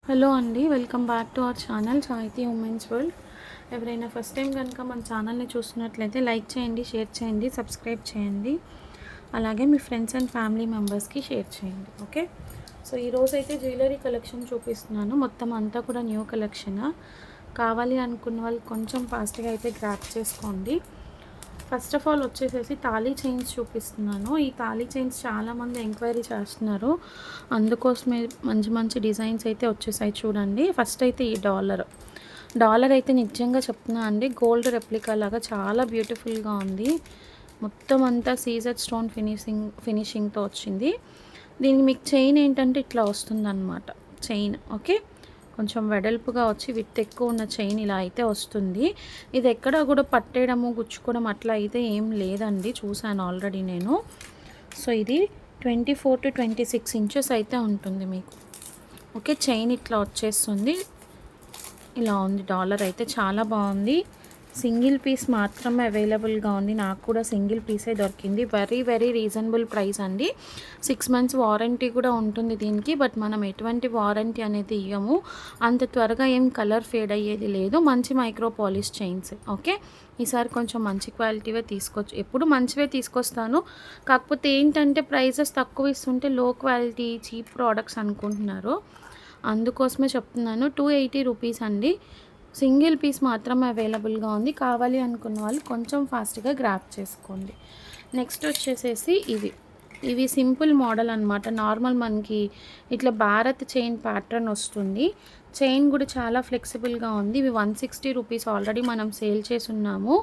Hello అండి, welcome back to our channel సాహితీ women's world. ఎవరైనా ఫస్ట్ టైం కనుక మన ఛానల్ని చూస్తున్నట్లయితే లైక్ చేయండి, షేర్ చేయండి, సబ్స్క్రైబ్ చేయండి. అలాగే మీ ఫ్రెండ్స్ అండ్ ఫ్యామిలీ మెంబర్స్కి షేర్ చేయండి. ఓకే, సో ఈరోజు అయితే జ్యువెలరీ కలెక్షన్ చూపిస్తున్నాను. మొత్తం అంతా కూడా న్యూ కలెక్షన్. కావాలి అనుకున్న వాళ్ళు కొంచెం ఫాస్ట్గా అయితే గ్రాప్ చేసుకోండి. ఫస్ట్ ఆఫ్ ఆల్ వచ్చేసేసి తాళీ చైన్స్ చూపిస్తున్నాను. ఈ తాళీ చైన్స్ చాలామంది ఎంక్వైరీ చేస్తున్నారు, అందుకోసమే మంచి మంచి డిజైన్స్ అయితే వచ్చేసాయి చూడండి. ఫస్ట్ అయితే ఈ డాలర్ అయితే నిజంగా చెప్తున్నా అండి, గోల్డ్ రెప్లికా లాగా చాలా బ్యూటిఫుల్గా ఉంది. మొత్తం అంతా సీజెడ్ స్టోన్ ఫినిషింగ్తో వచ్చింది. దీనికి మీకు చైన్ ఏంటంటే ఇట్లా వస్తుందన్నమాట. చైన్ ఓకే, కొంచెం వెడల్పుగా వచ్చి విత్ ఎక్కువ ఉన్న చైన్ ఇలా అయితే వస్తుంది. ఇది ఎక్కడ కూడా పట్టేయడము గుచ్చుకోవడం అట్లా అయితే ఏం లేదండి, చూసాను ఆల్రెడీ నేను. సో ఇది 24 to 26 ఇంచెస్ అయితే ఉంటుంది మీకు. ఓకే, చైన్ ఇట్లా వచ్చేస్తుంది, ఇలా ఉంది. డాలర్ అయితే చాలా బాగుంది. సింగిల్ పీస్ మాత్రమే అవైలబుల్గా ఉంది. నాకు కూడా సింగిల్ పీసే దొరికింది. వెరీ వెరీ రీజనబుల్ ప్రైస్ అండి. 6 months వారంటీ కూడా ఉంటుంది దీనికి. బట్ మనం ఎటువంటి వారంటీ అనేది ఇవ్వము. అంత త్వరగా ఏం కలర్ ఫేడ్ అయ్యేది లేదు. మంచి మైక్రో పాలిష్ చైన్స్. ఓకే, ఈసారి కొంచెం మంచి క్వాలిటీవే తీసుకొచ్చు. ఎప్పుడు మంచివే తీసుకొస్తాను, కాకపోతే ఏంటంటే ప్రైజెస్ తక్కువ ఇస్తుంటే లో క్వాలిటీ చీప్ ప్రోడక్ట్స్ అనుకుంటున్నారు. అందుకోసమే చెప్తున్నాను. 280 రూపీస్ అండి. సింగిల్ పీస్ మాత్రమే అవైలబుల్గా ఉంది. కావాలి అనుకున్న వాళ్ళు కొంచెం ఫాస్ట్గా గ్రాప్ చేసుకోండి. నెక్స్ట్ వచ్చేసేసి ఇవి సింపుల్ మోడల్ అనమాట. నార్మల్ మనకి ఇట్లా భారత్ చైన్ ప్యాటర్న్ వస్తుంది. చైన్ కూడా చాలా ఫ్లెక్సిబుల్గా ఉంది. ఇవి 160 రూపీస్ ఆల్రెడీ మనం సేల్ చేసి ఉన్నాము.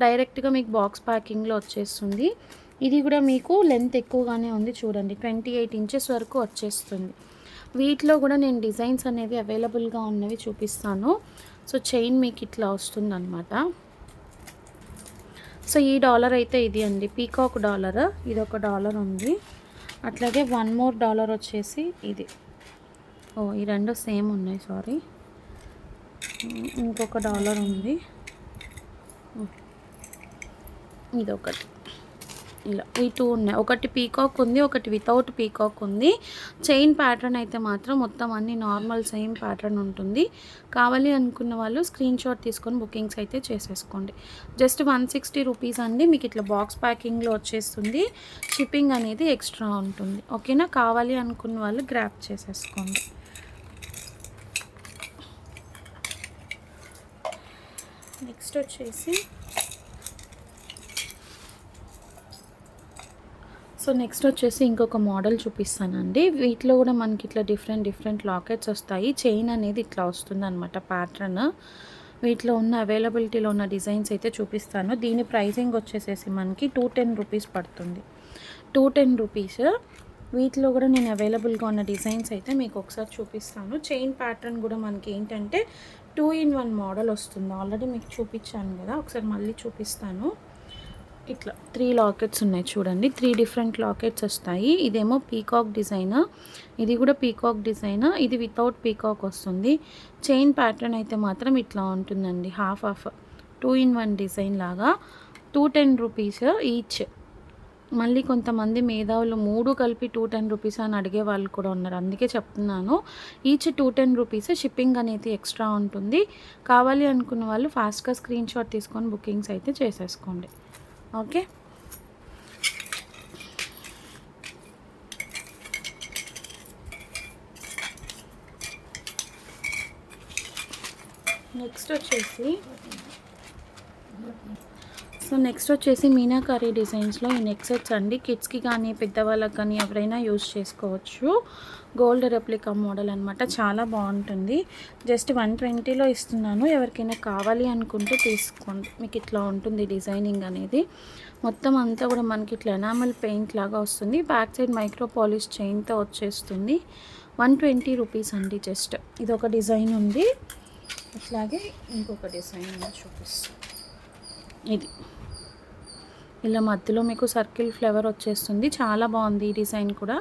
డైరెక్ట్గా మీకు బాక్స్ ప్యాకింగ్లో వచ్చేస్తుంది. ఇది కూడా మీకు లెంత్ ఎక్కువగానే ఉంది చూడండి, 28 ఇంచెస్ వరకు వచ్చేస్తుంది. వీటిలో కూడా నేను డిజైన్స్ అనేవి అవైలబుల్గా ఉన్నవి చూపిస్తాను. సో చైన్ మీకు ఇట్లా వస్తుందన్నమాట. సో ఈ డాలర్ అయితే ఇది అండి, పీకాక్ డాలర్. ఇది ఒక డాలర్ ఉంది. అట్లాగే వన్ మోర్ డాలర్ వచ్చేసి ఇది. ఈ రెండు సేమ్ ఉన్నాయి, సారీ. ఇంకొక డాలర్ ఉంది, ఇదొకటి. ఇలా ఈ టూ ఉన్నాయి. ఒకటి పీకాక్ ఉంది, ఒకటి వితౌట్ పీకాక్ ఉంది. చైన్ ప్యాటర్న్ అయితే మాత్రం మొత్తం అన్ని నార్మల్ సేమ్ ప్యాటర్న్ ఉంటుంది. కావాలి అనుకున్న వాళ్ళు స్క్రీన్ షాట్ తీసుకొని బుకింగ్స్ అయితే చేసేసుకోండి. జస్ట్ 160 రూపీస్ అండి. మీకు ఇట్లా బాక్స్ ప్యాకింగ్లో వచ్చేస్తుంది. షిప్పింగ్ అనేది ఎక్స్ట్రా ఉంటుంది. ఓకేనా, కావాలి అనుకున్న వాళ్ళు గ్రాప్ చేసేసుకోండి. నెక్స్ట్ వచ్చేసి ఇంకొక మోడల్ చూపిస్తానండి. వీటిలో కూడా మనకి ఇట్లా డిఫరెంట్ లాకెట్స్ వస్తాయి. చైన్ అనేది ఇట్లా వస్తుంది అనమాట ప్యాటర్న్. వీటిలో ఉన్న అవైలబిలిటీలో ఉన్న డిజైన్స్ అయితే చూపిస్తాను. దీని ప్రైజింగ్ వచ్చేసేసి మనకి 210 రూపీస్ పడుతుంది. 210 రూపీస్. వీటిలో కూడా నేను అవైలబుల్గా ఉన్న డిజైన్స్ అయితే మీకు ఒకసారి చూపిస్తాను. చైన్ ప్యాటర్న్ కూడా మనకి ఏంటంటే 2-in-1 మోడల్ వస్తుంది. ఆల్రెడీ మీకు చూపించాను కదా, ఒకసారి మళ్ళీ చూపిస్తాను. ఇట్లా 3 లాకెట్స్ ఉన్నాయి చూడండి. 3 డిఫరెంట్ లాకెట్స్ వస్తాయి. ఇదేమో పీకాక్ డిజైన్, ఇది కూడా పీకాక్ డిజైన్. ఇది వితౌట్ పీకాక్ వస్తుంది. చైన్ ప్యాటర్న్ అయితే మాత్రం ఇట్లా ఉంటుందండి, హాఫ్ 2-in-1 డిజైన్ లాగా. 210 రూపీస్ ఈచ్. మళ్ళీ కొంతమంది మేధావులు 3 కలిపి 210 రూపీస్ అని అడిగే వాళ్ళు కూడా ఉన్నారు, అందుకే చెప్తున్నాను. Each 210 rupees. షిప్పింగ్ అనేది ఎక్స్ట్రా ఉంటుంది. కావాలి అనుకున్న వాళ్ళు ఫాస్ట్గా స్క్రీన్ షాట్ తీసుకొని బుకింగ్స్ అయితే చేసేసుకోండి. ఓకే, నెక్స్ట్ వచ్చేసి మీనాకారీ డిజైన్స్లో ఈ నెక్ సెట్స్ అండి. కిడ్స్కి కానీ పెద్దవాళ్ళకి కానీ ఎవరైనా యూజ్ చేసుకోవచ్చు. గోల్డ్ రెప్లికా మోడల్ అనమాట, చాలా బాగుంటుంది. జస్ట్ 120లో ఇస్తున్నాను. ఎవరికైనా కావాలి అనుకుంటే తీసుకోండి. మీకు ఇట్లా ఉంటుంది డిజైనింగ్ అనేది. మొత్తం అంతా కూడా మనకి ఇట్లా ఎనామల్ పెయింట్ లాగా వస్తుంది. బ్యాక్ సైడ్ మైక్రో పాలిష్ చైన్తో వచ్చేస్తుంది. 120 రూపీస్ అండి జస్ట్. ఇది ఒక డిజైన్ ఉంది. అట్లాగే ఇంకొక డిజైన్ చూపిస్తాను. ఇది ఇలా మధ్యలో మీకు సర్కిల్ ఫ్లవర్ వచ్చేస్తుంది. చాలా బాగుంది ఈ డిజైన్ కూడా.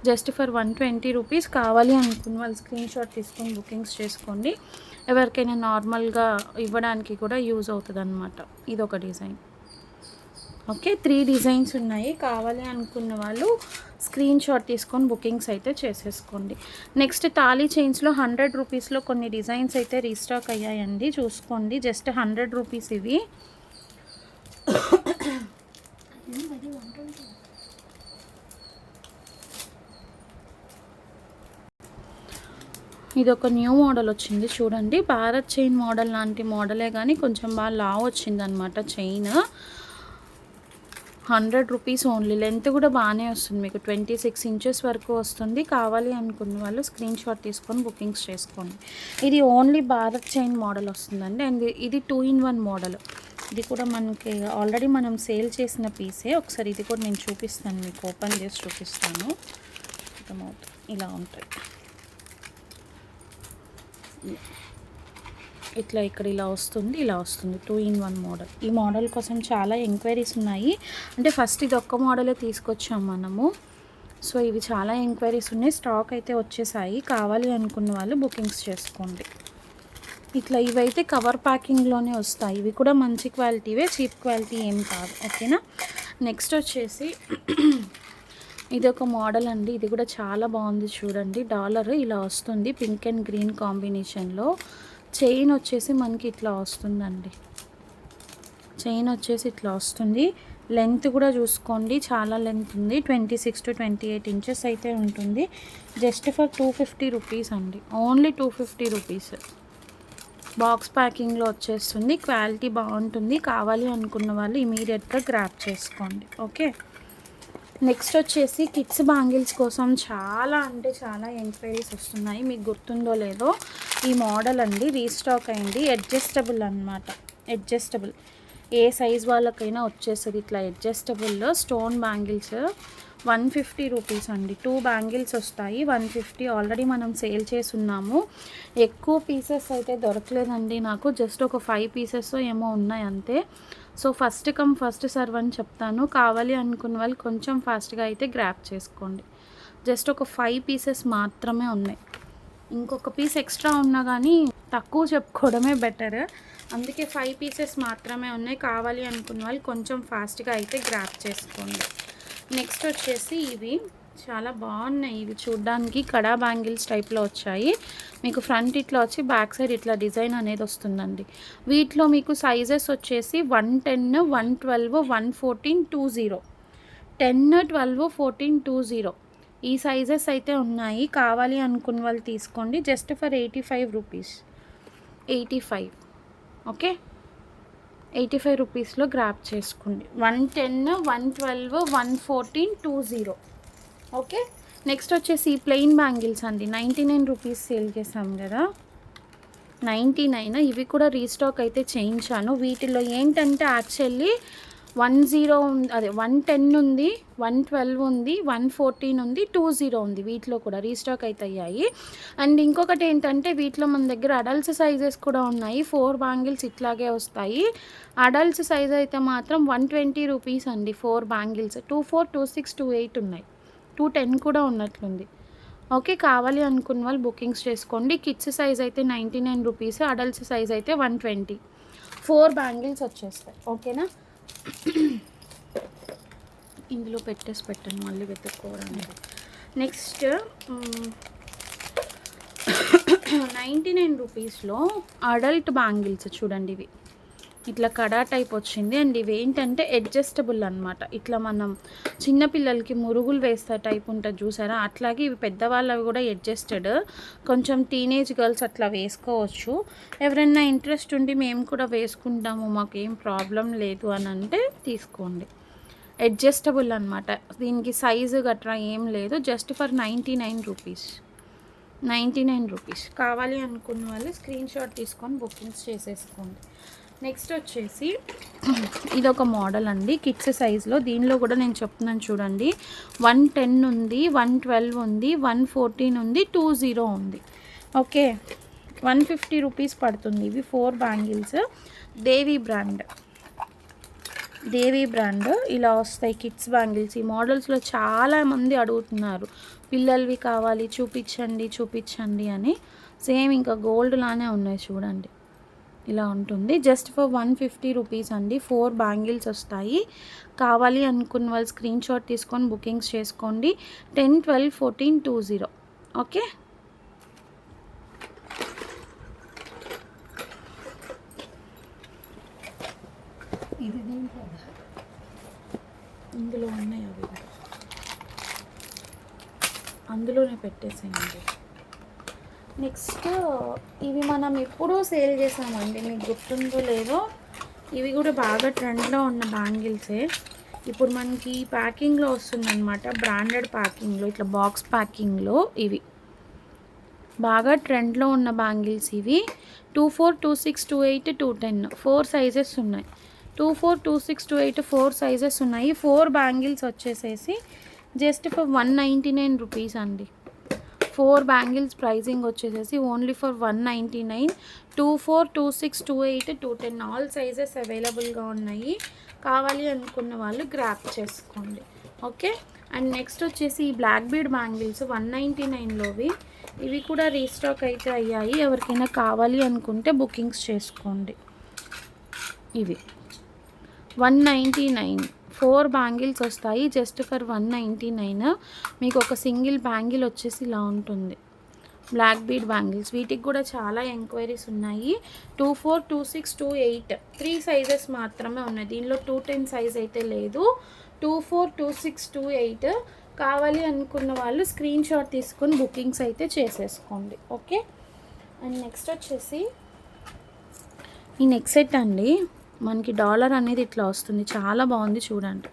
Just for 120 rupees. కావాలి అనుకున్న వాళ్ళు స్క్రీన్ షాట్ తీసుకొని బుకింగ్స్ చేసుకోండి. ఎవరికైనా నార్మల్గా ఇవ్వడానికి కూడా యూజ్ అవుతుంది అనమాట. ఇది ఒక డిజైన్. ఓకే, 3 డిజైన్స్ ఉన్నాయి. కావాలి అనుకున్న వాళ్ళు స్క్రీన్ షాట్ తీసుకొని బుకింగ్స్ అయితే చేసేసుకోండి. నెక్స్ట్ తాళీ చైన్స్లో 100 రూపీస్లో కొన్ని డిజైన్స్ అయితే రీస్టాక్ అయ్యాయండి, చూసుకోండి. జస్ట్ 100 రూపీస్ ఇవి. ఇది ఒక న్యూ మోడల్ వచ్చింది చూడండి. భారత్ చైన్ మోడల్ లాంటి మోడలే కానీ కొంచెం బాగా లావ్ వచ్చింది అనమాట చైన్. 100 rupees only. లెంత్ కూడా బాగానే వస్తుంది, మీకు 26 ఇంచెస్ వరకు వస్తుంది. కావాలి అనుకున్న వాళ్ళు స్క్రీన్ షాట్ తీసుకొని బుకింగ్స్ చేసుకోండి. ఇది ఓన్లీ భారత్ చైన్ మోడల్ వస్తుందండి. అండ్ ఇది 2-in-1 మోడల్. ఇది కూడా మనకి ఆల్రెడీ మనం సేల్ చేసిన పీసే. ఒకసారి ఇది కూడా నేను చూపిస్తాను, మీకు ఓపెన్ చేసి చూపిస్తాను. ఇలా ఉంటాయి. ఇట్లా ఇక్కడ ఇలా వస్తుంది, ఇలా వస్తుంది. 2-in-1 model. ఈ మోడల్ కోసం చాలా ఎంక్వైరీస్ ఉన్నాయి. అంటే ఫస్ట్ ఇది ఒక్క మోడలే తీసుకొచ్చాం మనము. సో ఇవి చాలా ఎంక్వైరీస్ ఉన్నాయి. స్టాక్ అయితే వచ్చేసాయి. కావాలి అనుకున్న వాళ్ళు బుకింగ్స్ చేసుకోండి. ఇట్లా ఇవైతే కవర్ ప్యాకింగ్లోనే వస్తాయి. ఇవి కూడా మంచి క్వాలిటీవే, చీప్ క్వాలిటీ ఏం కాదు. ఓకేనా. నెక్స్ట్ వచ్చేసి ఇది ఒక మోడల్ అండి. ఇది కూడా చాలా బాగుంది చూడండి. డాలర్ ఇలా వస్తుంది, పింక్ అండ్ గ్రీన్ కాంబినేషన్లో. చైన్ వచ్చేసి మనకి ఇట్లా వస్తుందండి. చైన్ వచ్చేసి ఇట్లా వస్తుంది. లెంత్ కూడా చూసుకోండి, చాలా లెంత్ ఉంది. 26 to 28 ఇంచెస్ అయితే ఉంటుంది. జస్ట్ ఫర్ 250 రూపీస్ అండి, ఓన్లీ 250 రూపీస్. బాక్స్ ప్యాకింగ్లో వచ్చేస్తుంది. క్వాలిటీ బాగుంటుంది. కావాలి అనుకున్న వాళ్ళు ఇమీడియట్గా గ్రాబ్ చేసుకోండి. ఓకే. నెక్స్ట్ వచ్చేసి కిడ్స్ బ్యాంగిల్స్ కోసం చాలా అంటే చాలా ఎంక్వైరీస్ వస్తున్నాయి. మీకు గుర్తుందో లేదో, ఈ మోడల్ అండి రీస్టాక్ అయింది. అడ్జస్టబుల్ అనమాట. అడ్జస్టబుల్ ఏ సైజ్ వాళ్ళకైనా వచ్చేస్తుంది. ఇట్లా అడ్జస్టబుల్లో స్టోన్ బ్యాంగిల్స్ 150 రూపీస్ అండి. 2 బ్యాంగిల్స్ వస్తాయి. 150 ఆల్రెడీ మనం సేల్ చేస్తున్నాము. ఎక్కువ పీసెస్ అయితే దొరకలేదండి నాకు. జస్ట్ ఒక 5 పీసెస్ ఏమో ఉన్నాయి అంతే. So first come first serve అని చెప్తాను. కావాలి అనుకున్న వాళ్ళు కొంచెం ఫాస్ట్గా అయితే గ్రాప్ చేసుకోండి. జస్ట్ ఒక 5 పీసెస్ మాత్రమే ఉన్నాయి. ఇంకొక పీస్ ఎక్స్ట్రా ఉన్నా కానీ తక్కువ చెప్పుకోవడమే బెటర్. అందుకే 5 పీసెస్ మాత్రమే ఉన్నాయి. కావాలి అనుకున్న వాళ్ళు కొంచెం ఫాస్ట్గా అయితే గ్రాప్ చేసుకోండి. నెక్స్ట్ వచ్చేసి ఇవి చాలా బాగున్నాయి. ఇవి చూడ్డానికి కడా బ్యాంగిల్స్ టైప్లో వచ్చాయి. మీకు ఫ్రంట్ ఇట్లా వచ్చి బ్యాక్ సైడ్ ఇట్లా డిజైన్ అనేది వస్తుందండి. వీటిలో మీకు సైజెస్ వచ్చేసి 110, 112, 114, 20. 10, 12, 14, 20 ఈ సైజెస్ అయితే ఉన్నాయి. కావాలి అనుకున్న వాళ్ళు తీసుకోండి. Just for 85 rupees. 85. ఓకే, 85 రూపీస్లో గ్రాప్ చేసుకోండి. 110, 112, 114, 20. ఓకే. నెక్స్ట్ వచ్చేసి ప్లెయిన్ బ్యాంగిల్స్ అండి. 99 రూపీస్ సేల్ చేసాం కదా, 99. ఇవి కూడా రీస్టాక్ అయితే చేయించాను. వీటిలో ఏంటంటే యాక్చువల్లీ 10 ఉంది, అదే 110 ఉంది, 112 ఉంది, 114 ఉంది, 20 ఉంది. వీటిలో కూడా రీస్టాక్ అయితే అయ్యాయి. అండ్ ఇంకొకటి ఏంటంటే వీటిలో మన దగ్గర అడల్ట్స్ సైజెస్ కూడా ఉన్నాయి. 4 బ్యాంగిల్స్ ఇట్లాగే వస్తాయి. అడల్ట్స్ సైజ్ అయితే మాత్రం 120 రూపీస్ అండి. 4 బ్యాంగిల్స్ 24, 26, 28 ఉన్నాయి. 210 కూడా ఉన్నట్లుంది. ఓకే, కావాలి అనుకున్న వాళ్ళు బుకింగ్స్ చేసుకోండి. కిడ్స్ సైజ్ అయితే 99 రూపీస్, అడల్ట్స్ సైజ్ అయితే 120. 4 బ్యాంగిల్స్ వచ్చేస్తాయి. ఓకేనా. ఇందులో పెట్టండి మళ్ళీ వెతుక్కోవడానికి. నెక్స్ట్ 99 రూపీస్లో అడల్ట్ బ్యాంగిల్స్ చూడండి. ఇవి ఇట్లా కడా టైప్ వచ్చింది. అండ్ ఇవి ఏంటంటే అడ్జస్టబుల్ అనమాట. ఇట్లా మనం చిన్నపిల్లలకి మురుగులు వేస్తే టైప్ ఉంటుంది చూసారా, అట్లాగే ఇవి పెద్దవాళ్ళవి కూడా అడ్జస్టెడ్. కొంచెం టీనేజ్ గర్ల్స్ అట్లా వేసుకోవచ్చు. ఎవరైనా ఇంట్రెస్ట్ ఉండి మేము కూడా వేసుకుంటాము, మాకేం ప్రాబ్లం లేదు అని అంటే తీసుకోండి. అడ్జస్టబుల్ అనమాట. దీనికి సైజు గట్రా ఏం లేదు. Just for 99 rupees. 99 రూపీస్. కావాలి అనుకున్న వాళ్ళు స్క్రీన్ షాట్ తీసుకొని బుకింగ్స్ చేసేసుకోండి. నెక్స్ట్ వచ్చేసి ఇదొక మోడల్ అండి కిడ్స్ సైజ్లో. దీనిలో కూడా నేను చెప్తున్నాను చూడండి. 110 ఉంది, 112 ఉంది, 114 ఉంది, 20 ఉంది. ఓకే, 150 రూపీస్ పడుతుంది. ఇవి 4 బ్యాంగిల్స్. దేవి బ్రాండ్ ఇలా వస్తాయి కిడ్స్ బ్యాంగిల్స్. ఈ మోడల్స్లో చాలామంది అడుగుతున్నారు, పిల్లలవి కావాలి చూపించండి అని. సేమ్ ఇంకా గోల్డ్ లానే ఉన్నాయి చూడండి. ఇలా ఉంటుంది. జస్ట్ ఫర్ 150 రూపీస్ అండి. 4 బ్యాంగిల్స్ వస్తాయి. కావాలి అనుకున్న వాళ్ళు స్క్రీన్ షాట్ తీసుకొని బుకింగ్స్ చేసుకోండి. 10, 12, 14, 20. ఓకే. ఇందులో ఉన్నాయి అవి, అందులోనే పెట్టేసేయండి. నెక్స్ట్ ఇవి మనం ఎప్పుడూ సేల్ చేసామండి, మీకు గుర్తుందో లేదో. ఇవి కూడా బాగా ట్రెండ్లో ఉన్న బ్యాంగిల్సే. ఇప్పుడు మనకి ప్యాకింగ్లో వస్తుందన్నమాట, బ్రాండెడ్ ప్యాకింగ్లో, ఇట్లా బాక్స్ ప్యాకింగ్లో. ఇవి బాగా ట్రెండ్లో ఉన్న బ్యాంగిల్స్ ఇవి. 24, 26, 28, 210 4 సైజెస్ ఉన్నాయి. 24, 26, 28 4 సైజెస్ ఉన్నాయి. 4 బ్యాంగిల్స్ వచ్చేసేసి జస్ట్ ఫర్ 199 రూపీస్ అండి. 4 బ్యాంగిల్స్ ప్రైజింగ్ వచ్చేసేసి ఓన్లీ ఫర్ 199. 24, 26, 28, 210 ఆల్ సైజెస్ అవైలబుల్గా ఉన్నాయి. కావాలి అనుకున్న వాళ్ళు గ్రాప్ చేసుకోండి. ఓకే. అండ్ నెక్స్ట్ వచ్చేసి ఈ బ్లాక్ బీడ్ బ్యాంగిల్స్ 199లోవి. ఇవి కూడా రీస్టాక్ అయితే అయ్యాయి. ఎవరికైనా కావాలి అనుకుంటే బుకింగ్స్ చేసుకోండి. ఇవి 199 4 బ్యాంగిల్స్ వస్తాయి. Just for 199. మీకు ఒక సింగిల్ బ్యాంగిల్ వచ్చేసి ఇలా ఉంటుంది, బ్లాక్ బీడ్ బ్యాంగిల్స్. వీటికి కూడా చాలా ఎంక్వైరీస్ ఉన్నాయి. 24, 26, 28 3 సైజెస్ మాత్రమే ఉన్నాయి. దీనిలో 210 సైజ్ అయితే లేదు. 24, 26, 28 కావాలి అనుకున్న వాళ్ళు స్క్రీన్ షాట్ తీసుకొని బుకింగ్స్ అయితే చేసేసుకోండి. ఓకే. అండ్ నెక్స్ట్ వచ్చేసి ఈ నెక్ సెట్ అండి. మనకి డాలర్ అనేది ఇట్లా వస్తుంది, చాలా బాగుంది చూడండి.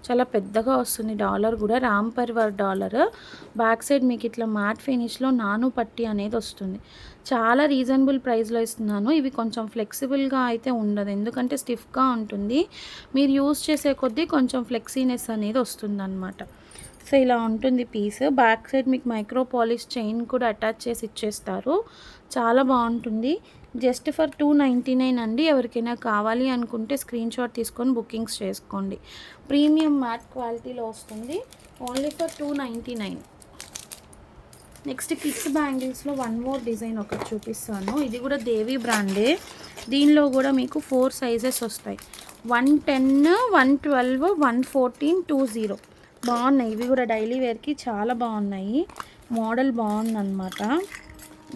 చాలా పెద్దగా వస్తుంది డాలర్ కూడా, Ram Parivar dollar. Back side మీకు ఇట్లా మ్యాట్ ఫినిష్లో నాను పట్టి అనేది వస్తుంది. చాలా రీజనబుల్ ప్రైస్లో ఇస్తున్నాను. ఇవి కొంచెం ఫ్లెక్సిబుల్గా అయితే ఉండదు, ఎందుకంటే స్టిఫ్గా ఉంటుంది. మీరు యూజ్ చేసే కొద్దీ కొంచెం ఫ్లెక్సీనెస్ అనేది వస్తుంది అన్నమాట. సో ఇలా ఉంటుంది పీస్. బ్యాక్ సైడ్ మీకు మైక్రో పాలిష్ చైన్ కూడా అటాచ్ చేసి ఇచ్చేస్తారు. చాలా బాగుంటుంది. జస్ట్ ఫర్ 299 అండి. ఎవరికైనా కావాలి అనుకుంటే స్క్రీన్ షాట్ తీసుకొని బుకింగ్స్ చేసుకోండి. ప్రీమియం మ్యాట్ క్వాలిటీలో వస్తుంది. Only for 299. నెక్స్ట్ కిడ్స్ బ్యాంగిల్స్లో వన్ మోర్ డిజైన్ ఒకటి చూపిస్తాను. ఇది కూడా దేవి బ్రాండే. దీనిలో కూడా మీకు 4 సైజెస్ వస్తాయి. 110, 112, 114, 20 బాగున్నాయి. ఇవి కూడా డైలీ వేర్కి చాలా బాగున్నాయి. మోడల్ బాగుందన్నమాట.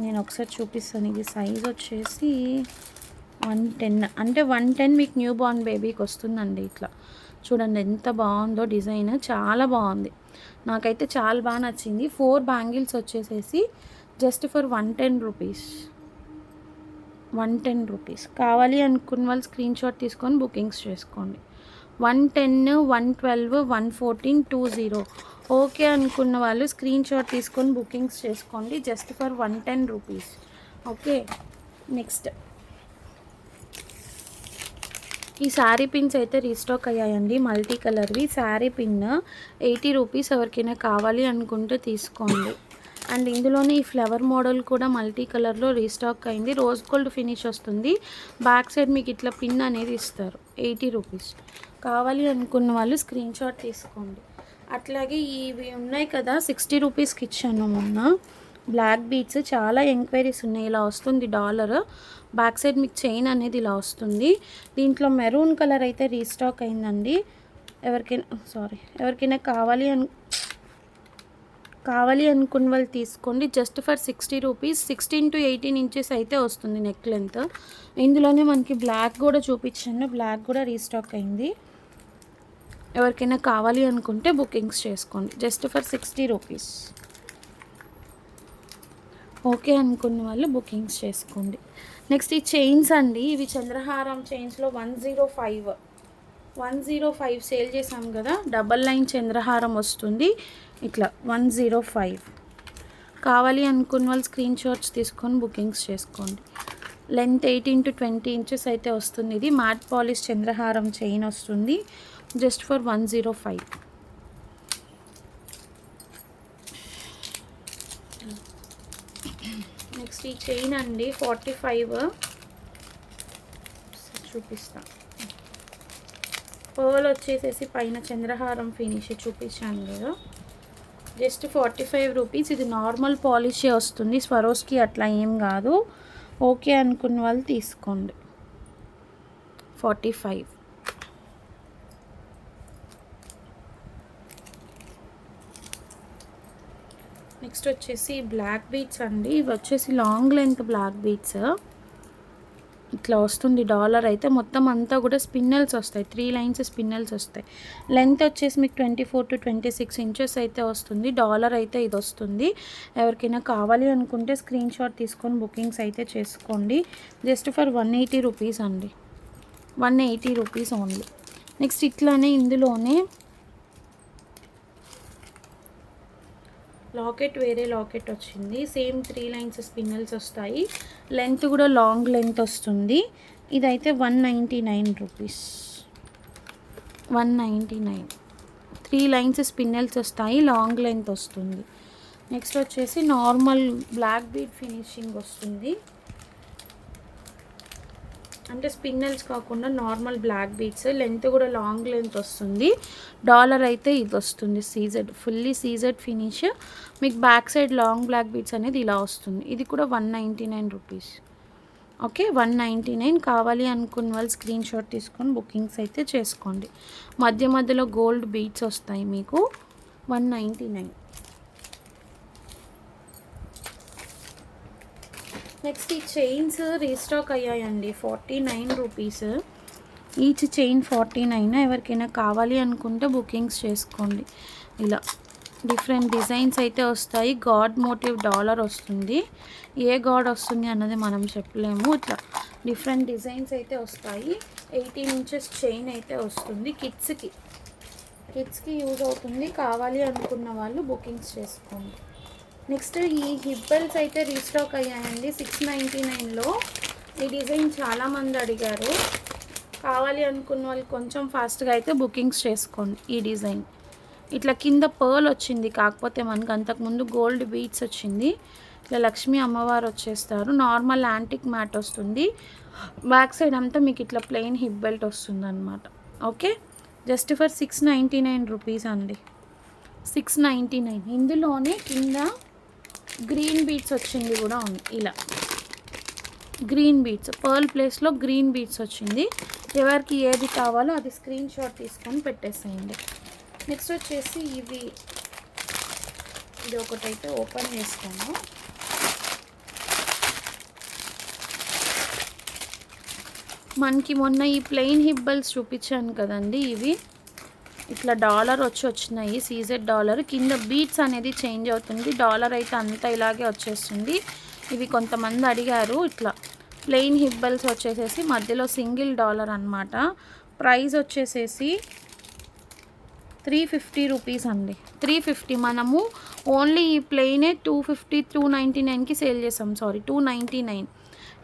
నేను ఒకసారి చూపిస్తాను. ఇది సైజ్ వచ్చేసి 110, అంటే 110 మీకు న్యూ బార్న్ బేబీకి వస్తుందండి. ఇట్లా చూడండి ఎంత బాగుందో డిజైన్, చాలా బాగుంది. నాకైతే చాలా బాగా నచ్చింది. 4 బ్యాంగిల్స్ వచ్చేసేసి జస్ట్ ఫర్ 110 రూపీస్. 110 రూపీస్. కావాలి అనుకున్న వాళ్ళు స్క్రీన్ షాట్ తీసుకొని బుకింగ్స్ చేసుకోండి. 110, 112, 114, 20 ఓకే అనుకున్న వాళ్ళు స్క్రీన్ షాట్ తీసుకొని బుకింగ్స్ చేసుకోండి. Just for 110 rupees. Okay. Next ఈ శారీ పిన్స్ అయితే రీస్టాక్ అయ్యాయండి, మల్టీ కలర్వి. Sari pin 80 rupees. ఎవరికైనా కావాలి అనుకుంటే తీసుకోండి. అండ్ ఇందులోనే ఈ ఫ్లవర్ మోడల్ కూడా మల్టీ కలర్లో రీస్టాక్ అయింది. రోజ్ గోల్డ్ ఫినిష్ వస్తుంది. బ్యాక్ సైడ్ మీకు ఇట్లా పిన్ అనేది ఇస్తారు. 80 రూపీస్. కావాలి అనుకున్న వాళ్ళు స్క్రీన్ షాట్ తీసుకోండి. అట్లాగే ఇవి ఉన్నాయి కదా, 60 రూపీస్కి ఇచ్చాను మొన్న. బ్లాక్ బీడ్స్ చాలా ఎంక్వైరీస్ ఉన్నాయి. ఇలా వస్తుంది డాలర్. బ్యాక్ సైడ్ మీకు చైన్ అనేది ఇలా వస్తుంది. దీంట్లో మెరూన్ కలర్ అయితే రీస్టాక్ అయిందండి. ఎవరికైనా కావాలి అనుకున్న వాళ్ళు తీసుకోండి. Just for 60 rupees. 16 to 18 inches అయితే వస్తుంది నెక్ లెంత్. ఇందులోనే మనకి బ్లాక్ కూడా చూపించాను, బ్లాక్ కూడా రీస్టాక్ అయింది. ఎవరికైనా కావాలి అనుకుంటే బుకింగ్స్ చేసుకోండి. Just for 60 rupees. ఓకే అనుకున్న వాళ్ళు బుకింగ్స్ చేసుకోండి. నెక్స్ట్ ఈ చైన్స్ అండి. ఇవి చంద్రహారం చైన్స్లో 105 సేల్ చేసాం కదా, డబల్ లైన్ చంద్రహారం వస్తుంది ఇట్లా 105. కావాలి అనుకున్న వాళ్ళు స్క్రీన్ షాట్స్ తీసుకొని బుకింగ్స్ చేసుకోండి. లెంత్ 18 to 20 ఇంచెస్ అయితే వస్తుంది. ఇది మ్యాట్ పాలిష్ చంద్రహారం చైన్ వస్తుంది. Just for 105. నెక్స్ట్ ఈ చైన్ అండి 45 చూపిస్తా. పర్ల్ వచ్చేసేసి పైన చంద్రహారం ఫినిష్ చూపించాను కదా, జస్ట్ 45 రూపీస్. ఇది నార్మల్ పాలిషే వస్తుంది, స్వరోస్కి అట్లా ఏం కాదు. ఓకే అనుకున్న వాళ్ళు తీసుకోండి. 45. నెక్స్ట్ వచ్చేసి బ్లాక్ బీట్స్ అండి. ఇవి వచ్చేసి లాంగ్ లెంత్ బ్లాక్ బీట్స్. ఇట్లా వస్తుంది డాలర్ అయితే. మొత్తం అంతా కూడా స్పిన్నల్స్ వస్తాయి, 3 లైన్స్ స్పిన్నల్స్ వస్తాయి. లెంత్ వచ్చేసి మీకు 24 to 26 ఇంచెస్ అయితే వస్తుంది. డాలర్ అయితే ఇది వస్తుంది. ఎవరికైనా కావాలి అనుకుంటే స్క్రీన్ షాట్ తీసుకొని బుకింగ్స్ అయితే చేసుకోండి. జస్ట్ ఫర్ 180 రూపీస్ అండి, 180 రూపీస్ ఓన్లీ. నెక్స్ట్ ఇట్లానే ఇందులోనే లాకెట్, వేరే లాకెట్ వచ్చింది. సేమ్ 3 లైన్స్ స్పిన్నల్స్ వస్తాయి. లెంత్ కూడా లాంగ్ లెంత్ వస్తుంది. ఇదైతే 199 రూపీస్, 199. 3 లైన్స్ స్పిన్నల్స్ వస్తాయి, లాంగ్ లెంత్ వస్తుంది. నెక్స్ట్ వచ్చేసి నార్మల్ బ్లాక్ బీడ్ ఫినిషింగ్ వస్తుంది. అంటే స్పిన్నల్స్ కాకుండా నార్మల్ బ్లాక్ బీడ్స్, లెంత్ కూడా లాంగ్ లెంత్ వస్తుంది. డాలర్ అయితే ఇది వస్తుంది, సీజెడ్, ఫుల్లీ సీజెడ్ ఫినిష్. మీకు back side long black beads అనేది ఇలా వస్తుంది. ఇది కూడా 199 రూపీస్. ఓకే, 199. కావాలి అనుకున్న వాళ్ళు స్క్రీన్ షాట్ తీసుకొని బుకింగ్స్ అయితే చేసుకోండి. మధ్య మధ్యలో గోల్డ్ బీడ్స్ వస్తాయి మీకు. 199. నెక్స్ట్ ఈ చైన్స్ రీస్టాక్ అయ్యాయండి, 49 రూపీస్ ఈచ్ చైన్. 49. ఎవరికైనా కావాలి అనుకుంటే బుకింగ్స్ చేసుకోండి. ఇలా డిఫరెంట్ డిజైన్స్ అయితే వస్తాయి. గాడ్ మోటివ్ డాలర్ వస్తుంది. ఏ గాడ్ వస్తుంది అన్నది మనం చెప్పలేము. ఇట్లా డిఫరెంట్ డిజైన్స్ అయితే వస్తాయి. 18 ఇంచెస్ చైన్ అయితే వస్తుంది. కిడ్స్కి యూజ్ అవుతుంది. కావాలి అనుకున్న వాళ్ళు బుకింగ్స్ చేసుకోండి. నెక్స్ట్ ఈ హిబ్బల్స్ అయితే రీస్టాక్ అయ్యాయండి 699లో. ఈ డిజైన్ చాలామంది అడిగారు. కావాలి అనుకున్న వాళ్ళు కొంచెం ఫాస్ట్గా అయితే బుకింగ్స్ చేసుకోండి. ఈ డిజైన్ ఇట్లా కింద పర్ల్ వచ్చింది, కాకపోతే మనకు అంతకుముందు గోల్డ్ బీడ్స్ వచ్చింది. ఇట్లా లక్ష్మీ అమ్మవారు వచ్చేస్తారు. నార్మల్ యాంటిక్ మ్యాట్ వస్తుంది. బ్యాక్ సైడ్ అంతా మీకు ఇట్లా ప్లెయిన్ హిప్ బెల్ట్ వస్తుంది అనమాట. ఓకే, జస్ట్ ఫర్ 699 రూపీస్ అండి, 699. ఇందులోనే కింద గ్రీన్ బీడ్స్ వచ్చింది కూడా ఉంది. ఇలా గ్రీన్ బీడ్స్, పర్ల్ ప్లేస్లో గ్రీన్ బీడ్స్ వచ్చింది. ఎవరికి ఏది కావాలో అది స్క్రీన్ షాట్ తీసుకొని పెట్టేసేయండి. నెక్స్ట్ వచ్చేసి ఇది ఒకటైతే ఓపెన్ చేస్తాను. మనకి మొన్న ఈ ప్లెయిన్ హిబ్బల్స్ చూపించాను కదండి, ఇవి ఇట్లా డాలర్ వచ్చినాయి. సీజెడ్ డాలర్ కింద బీట్స్ అనేది చేంజ్ అవుతుంది. డాలర్ అయితే అంతా ఇలాగే వచ్చేస్తుంది. ఇవి కొంతమంది అడిగారు. ఇట్లా ప్లెయిన్ హిబ్బల్స్ వచ్చేసేసి మధ్యలో సింగిల్ డాలర్ అనమాట. ప్రైస్ వచ్చేసేసి 350 రూపీస్ అండి, 350. మనము ఓన్లీ ఈ ప్లెయినే 250, 299కి సేల్ చేసాం. సారీ, 299.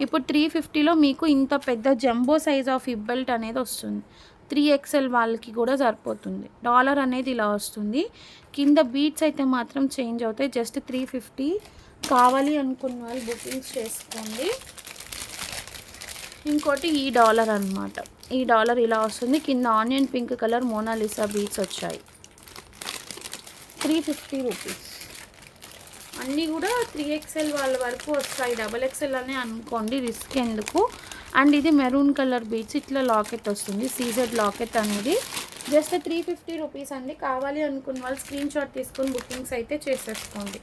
ఇప్పుడు 350లో మీకు ఇంత పెద్ద jumbo size of hip belt అనేది వస్తుంది. 3XL వాళ్ళకి కూడా సరిపోతుంది. డాలర్ అనేది ఇలా వస్తుంది. కింద బీట్స్ అయితే మాత్రం చేంజ్ అవుతాయి. జస్ట్ 350. కావాలి అనుకున్న వాళ్ళు బుకింగ్స్ చేసుకోండి. ఇంకోటి ఈ డాలర్ అనమాట. ఈ డాలర్ ఇలా వస్తుంది. కింద onion pink colour Monalisa beads వచ్చాయి. 350 రూపీస్. అన్నీ కూడా 3XL వాళ్ళ వరకు వస్తాయి. XXL అనే అనుకోండి, రిస్క్ ఎందుకు. అండ్ ఇది మెరూన్ కలర్ బీడ్స్, ఇట్లా లాకెట్ వస్తుంది. సీజెడ్ లాకెట్ అనేది జస్ట్ 350 రూపీస్ అండి. కావాలి అనుకున్న వాళ్ళు స్క్రీన్ షాట్ తీసుకొని బుకింగ్స్ అయితే చేసేసుకోండి.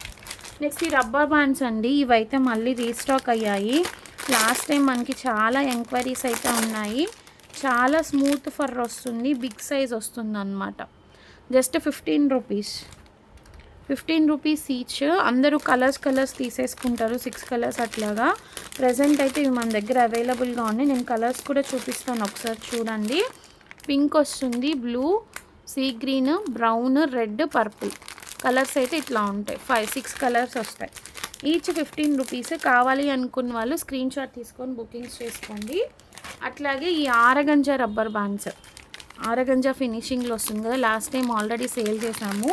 నెక్స్ట్ ఈ రబ్బర్ బ్యాండ్స్ అండి. ఇవైతే మళ్ళీ రీస్టాక్ అయ్యాయి. లాస్ట్ టైం మనకి చాలా ఎంక్వైరీస్ అయితే ఉన్నాయి. చాలా స్మూత్ ఫర్ వస్తుంది, బిగ్ సైజ్ వస్తుంది అన్నమాట. Just 15 rupees, 15 rupees each. అందరూ కలర్స్ తీసేసుకుంటారు, 6 కలర్స్ అట్లాగా. ప్రజెంట్ అయితే ఇవి మన దగ్గర అవైలబుల్గా ఉన్నాయి. నేను కలర్స్ కూడా చూపిస్తాను, ఒకసారి చూడండి. పింక్ వస్తుంది, blue, sea green, brown, red, purple colours అయితే ఇట్లా ఉంటాయి. 5-6 కలర్స్ వస్తాయి. Each 15 rupees. కావాలి అనుకున్న వాళ్ళు స్క్రీన్ షాట్ తీసుకొని బుకింగ్స్ చేసుకోండి. అట్లాగే ఈ ఆరగంజా రబ్బర్ బ్యాండ్స్, ఆరగంజా ఫినిషింగ్లో వస్తుంది కదా, లాస్ట్ టైం ఆల్రెడీ సేల్ చేసాము.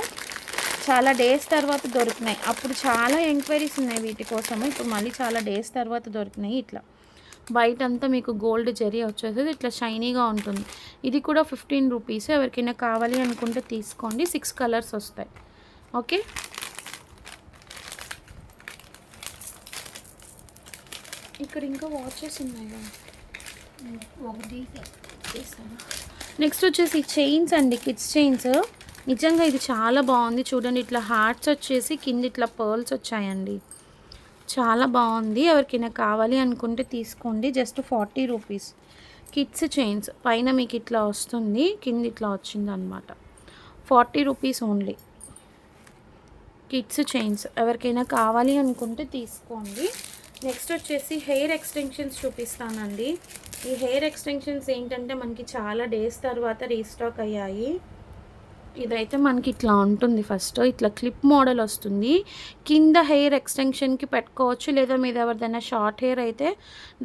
చాలా డేస్ తర్వాత దొరికినాయి. అప్పుడు చాలా ఎంక్వైరీస్ ఉన్నాయి వీటి కోసము. ఇప్పుడు మళ్ళీ చాలా డేస్ తర్వాత దొరికినాయి. ఇట్లా బయట అంతా మీకు గోల్డ్ జరీ వచ్చేసి ఇట్లా షైనీగా ఉంటుంది. ఇది కూడా 15 రూపీస్. ఎవరికైనా కావాలి అనుకుంటే తీసుకోండి. 6 కలర్స్ వస్తాయి. ఓకే, ఇక్కడ ఇంకా వాచెస్ ఉన్నాయి కదా, నెక్స్ట్ వచ్చేసి చైన్స్ అండి, కిడ్స్ చైన్స్. నిజంగా ఇది చాలా బాగుంది చూడండి. ఇట్లా హార్ట్స్ వచ్చేసి కింద ఇట్లా పర్ల్స్ వచ్చాయండి, చాలా బాగుంది. ఎవరికైనా కావాలి అనుకుంటే తీసుకోండి. Just 40 rupees. కిడ్స్ చైన్స్ పైన మీకు ఇట్లా వస్తుంది, కింద ఇట్లా వచ్చింది అనమాట. 40 రూపీస్ ఓన్లీ. కిడ్స్ చైన్స్ ఎవరికైనా కావాలి అనుకుంటే తీసుకోండి. నెక్స్ట్ వచ్చేసి హెయిర్ ఎక్స్టెన్షన్స్ చూపిస్తానండి. ఈ హెయిర్ ఎక్స్టెన్షన్స్ ఏంటంటే మనకి చాలా డేస్ తర్వాత రీస్టాక్ అయ్యాయి. ఇదైతే మనకి ఇట్లా ఉంటుంది. ఫస్ట్ ఇట్లా క్లిప్ మోడల్ వస్తుంది. కింద హెయిర్ ఎక్స్టెన్షన్కి పెట్టుకోవచ్చు, లేదా మీద ఎవరిదైనా షార్ట్ హెయిర్ అయితే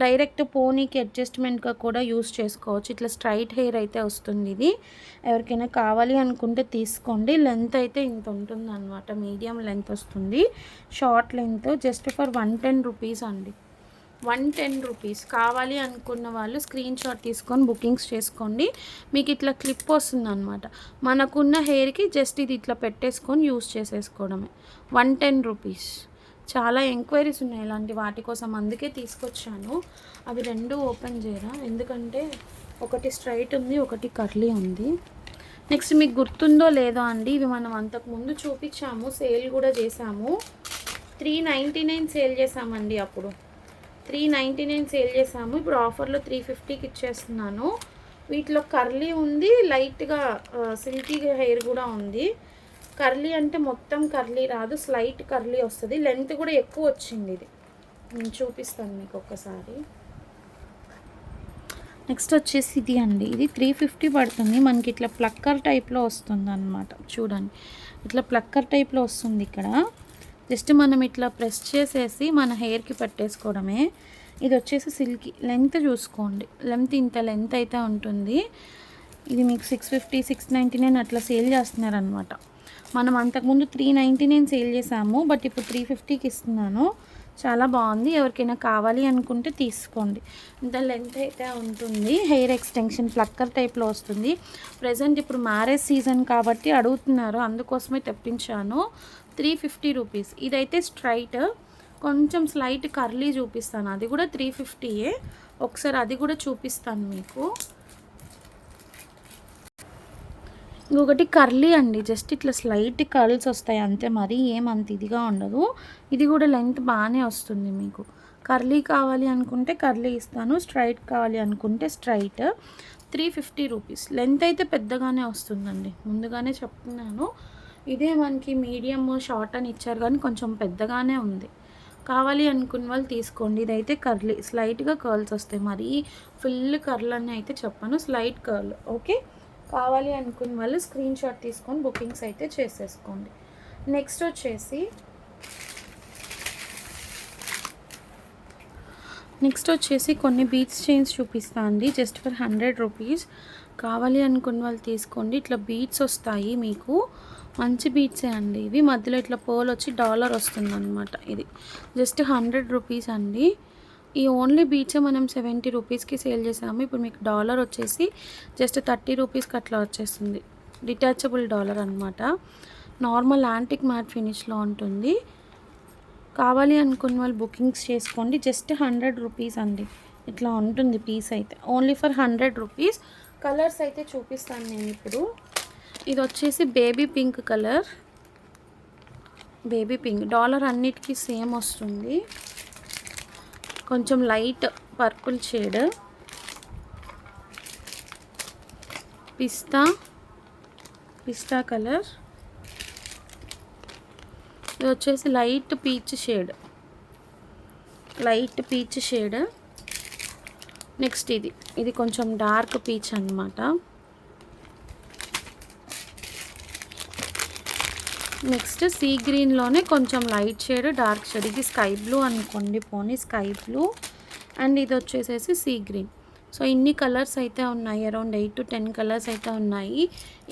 డైరెక్ట్ పోనీకి అడ్జస్ట్మెంట్గా కూడా యూస్ చేసుకోవచ్చు. ఇట్లా స్ట్రైట్ హెయిర్ అయితే వస్తుంది. ఇది ఎవరికైనా కావాలి అనుకుంటే తీసుకోండి. లెంత్ అయితే ఇంత ఉంటుంది అనమాట, మీడియం లెంత్ వస్తుంది. Short length just for 110 rupees అండి. 110 రూపీస్. కావాలి అనుకున్న వాళ్ళు స్క్రీన్ షాట్ తీసుకొని బుకింగ్స్ చేసుకోండి. మీకు ఇట్లా క్లిప్ వస్తుంది అనమాట. మనకున్న హెయిర్కి జస్ట్ ఇది ఇట్లా పెట్టేసుకొని యూస్ చేసేసుకోవడమే. 110 రూపీస్. చాలా ఎంక్వైరీస్ ఉన్నాయి ఇలాంటి వాటి కోసం, అందుకే తీసుకొచ్చాను. అవి రెండు ఓపెన్ చేయరా, ఎందుకంటే ఒకటి స్ట్రైట్ ఉంది, ఒకటి కర్లీ ఉంది. నెక్స్ట్ మీకు గుర్తుందో లేదో అండి, ఇవి మనం అంతకుముందు చూపించాము, సేల్ కూడా చేసాము. 399 సేల్ చేసామండి. అప్పుడు 399 సేల్ చేసాము. ఇప్పుడు ఆఫర్లో 350కి ఇచ్చేస్తున్నాను. వీటిలో కర్లీ ఉంది, లైట్గా సిల్కీ హెయిర్ కూడా ఉంది. కర్లీ అంటే మొత్తం కర్లీ రాదు, స్లైట్ కర్లీ వస్తుంది. లెంత్ కూడా ఎక్కువ వచ్చింది. ఇది నేను చూపిస్తాను మీకు ఒక్కసారి. నెక్స్ట్ వచ్చేసి ఇది అండి, ఇది 350 పడుతుంది. మనకి ఇట్లా ప్లక్కర్ టైప్లో వస్తుంది అనమాట. చూడండి, ఇట్లా ప్లక్కర్ టైప్లో వస్తుంది. ఇక్కడ జస్ట్ మనం ఇట్లా ప్రెస్ చేసేసి మన హెయిర్కి పెట్టేసుకోవడమే. ఇది వచ్చేసి సిల్కీ. లెంత్ చూసుకోండి, లెంత్ ఇంత లెంత్ అయితే ఉంటుంది. ఇది మీకు 650, 699 అట్లా సేల్ చేస్తున్నారనమాట. మనం అంతకుముందు 399 సేల్ చేసాము, బట్ ఇప్పుడు 350కి ఇస్తున్నాను. చాలా బాగుంది. ఎవరికైనా కావాలి అనుకుంటే తీసుకోండి. ఇంత లెంత్ అయితే ఉంటుంది. హెయిర్ ఎక్స్టెన్షన్ ప్లక్కర్ టైప్లో వస్తుంది. ప్రజెంట్ ఇప్పుడు మ్యారేజ్ సీజన్ కాబట్టి అడుగుతున్నారు, అందుకోసమే తెప్పించాను. 350 రూపీస్. ఇదైతే స్ట్రైట్, కొంచెం స్లైట్ కర్లీ చూపిస్తాను. అది కూడా 350ఏ. ఒకసారి అది కూడా చూపిస్తాను మీకు. ఇంకొకటి కర్లీ అండి, జస్ట్ ఇట్లా స్లైట్ కర్ల్స్ వస్తాయి అంతే, మరీ ఏమంత ఇదిగా ఉండదు. ఇది కూడా లెంత్ బాగానే వస్తుంది. మీకు కర్లీ కావాలి అనుకుంటే కర్లీ ఇస్తాను, స్ట్రైట్ కావాలి అనుకుంటే స్ట్రైట్. 350 రూపీస్. లెంత్ అయితే పెద్దగానే వస్తుందండి, ముందుగానే చెప్తున్నాను. ఇదే మనకి మీడియం షార్ట్ అని ఇచ్చారు, కానీ కొంచెం పెద్దగానే ఉంది. కావాలి అనుకున్న వాళ్ళు తీసుకోండి. ఇదైతే కర్లీ, స్లైట్గా కర్ల్స్ వస్తాయి, మరీ ఫుల్ కర్ల్ అని అయితే చెప్పను, స్లైట్ కర్ల్. ఓకే, కావాలి అనుకున్న వాళ్ళు స్క్రీన్ షాట్ తీసుకొని బుకింగ్స్ అయితే చేసేసుకోండి. నెక్స్ట్ వచ్చేసి కొన్ని బీడ్స్ చైన్స్ చూపిస్తాను అండి, జస్ట్ ఫర్ 100 రూపీస్. కావాలి అనుకున్న వాళ్ళు తీసుకోండి. ఇట్లా బీడ్స్ వస్తాయి మీకు, మంచి బీడ్సే అండి ఇవి. మధ్యలో ఇట్లా పోల్ వచ్చి డాలర్ వస్తుంది అనమాట. ఇది జస్ట్ 100 రూపీస్ అండి. ఈ ఓన్లీ బీడ్సే మనం 70 రూపీస్కి సేల్ చేసాము. ఇప్పుడు మీకు డాలర్ వచ్చేసి జస్ట్ 30 రూపీస్కి అట్లా వచ్చేస్తుంది. డిటాచబుల్ డాలర్ అనమాట. నార్మల్ యాంటిక్ మ్యాట్ ఫినిష్లో ఉంటుంది. కావాలి అనుకున్న వాళ్ళు బుకింగ్స్ చేసుకోండి. జస్ట్ 100 రూపీస్ అండి. ఇట్లా ఉంటుంది పీస్ అయితే, ఓన్లీ ఫర్ 100 రూపీస్. కలర్స్ అయితే చూపిస్తాను నేను ఇప్పుడు. ఇది వచ్చేసి baby pink colour. Baby pink dollar అన్నిటికీ సేమ్ వస్తుంది. కొంచెం లైట్ పర్పుల్ షేడ్. పిస్తా కలర్. ఇది వచ్చేసి లైట్ పీచ్ షేడ్. నెక్స్ట్ ఇది కొంచెం డార్క్ పీచ్ అన్నమాట. నెక్స్ట్ సీ గ్రీన్లోనే కొంచెం లైట్ షేడ్, డార్క్ షేడ్. ఇది స్కై బ్లూ అనుకోండి, పోనీ స్కై బ్లూ. అండ్ ఇది వచ్చేసేసి సీ గ్రీన్. సో ఇన్ని కలర్స్ అయితే ఉన్నాయి, అరౌండ్ 8 to 10 కలర్స్ అయితే ఉన్నాయి.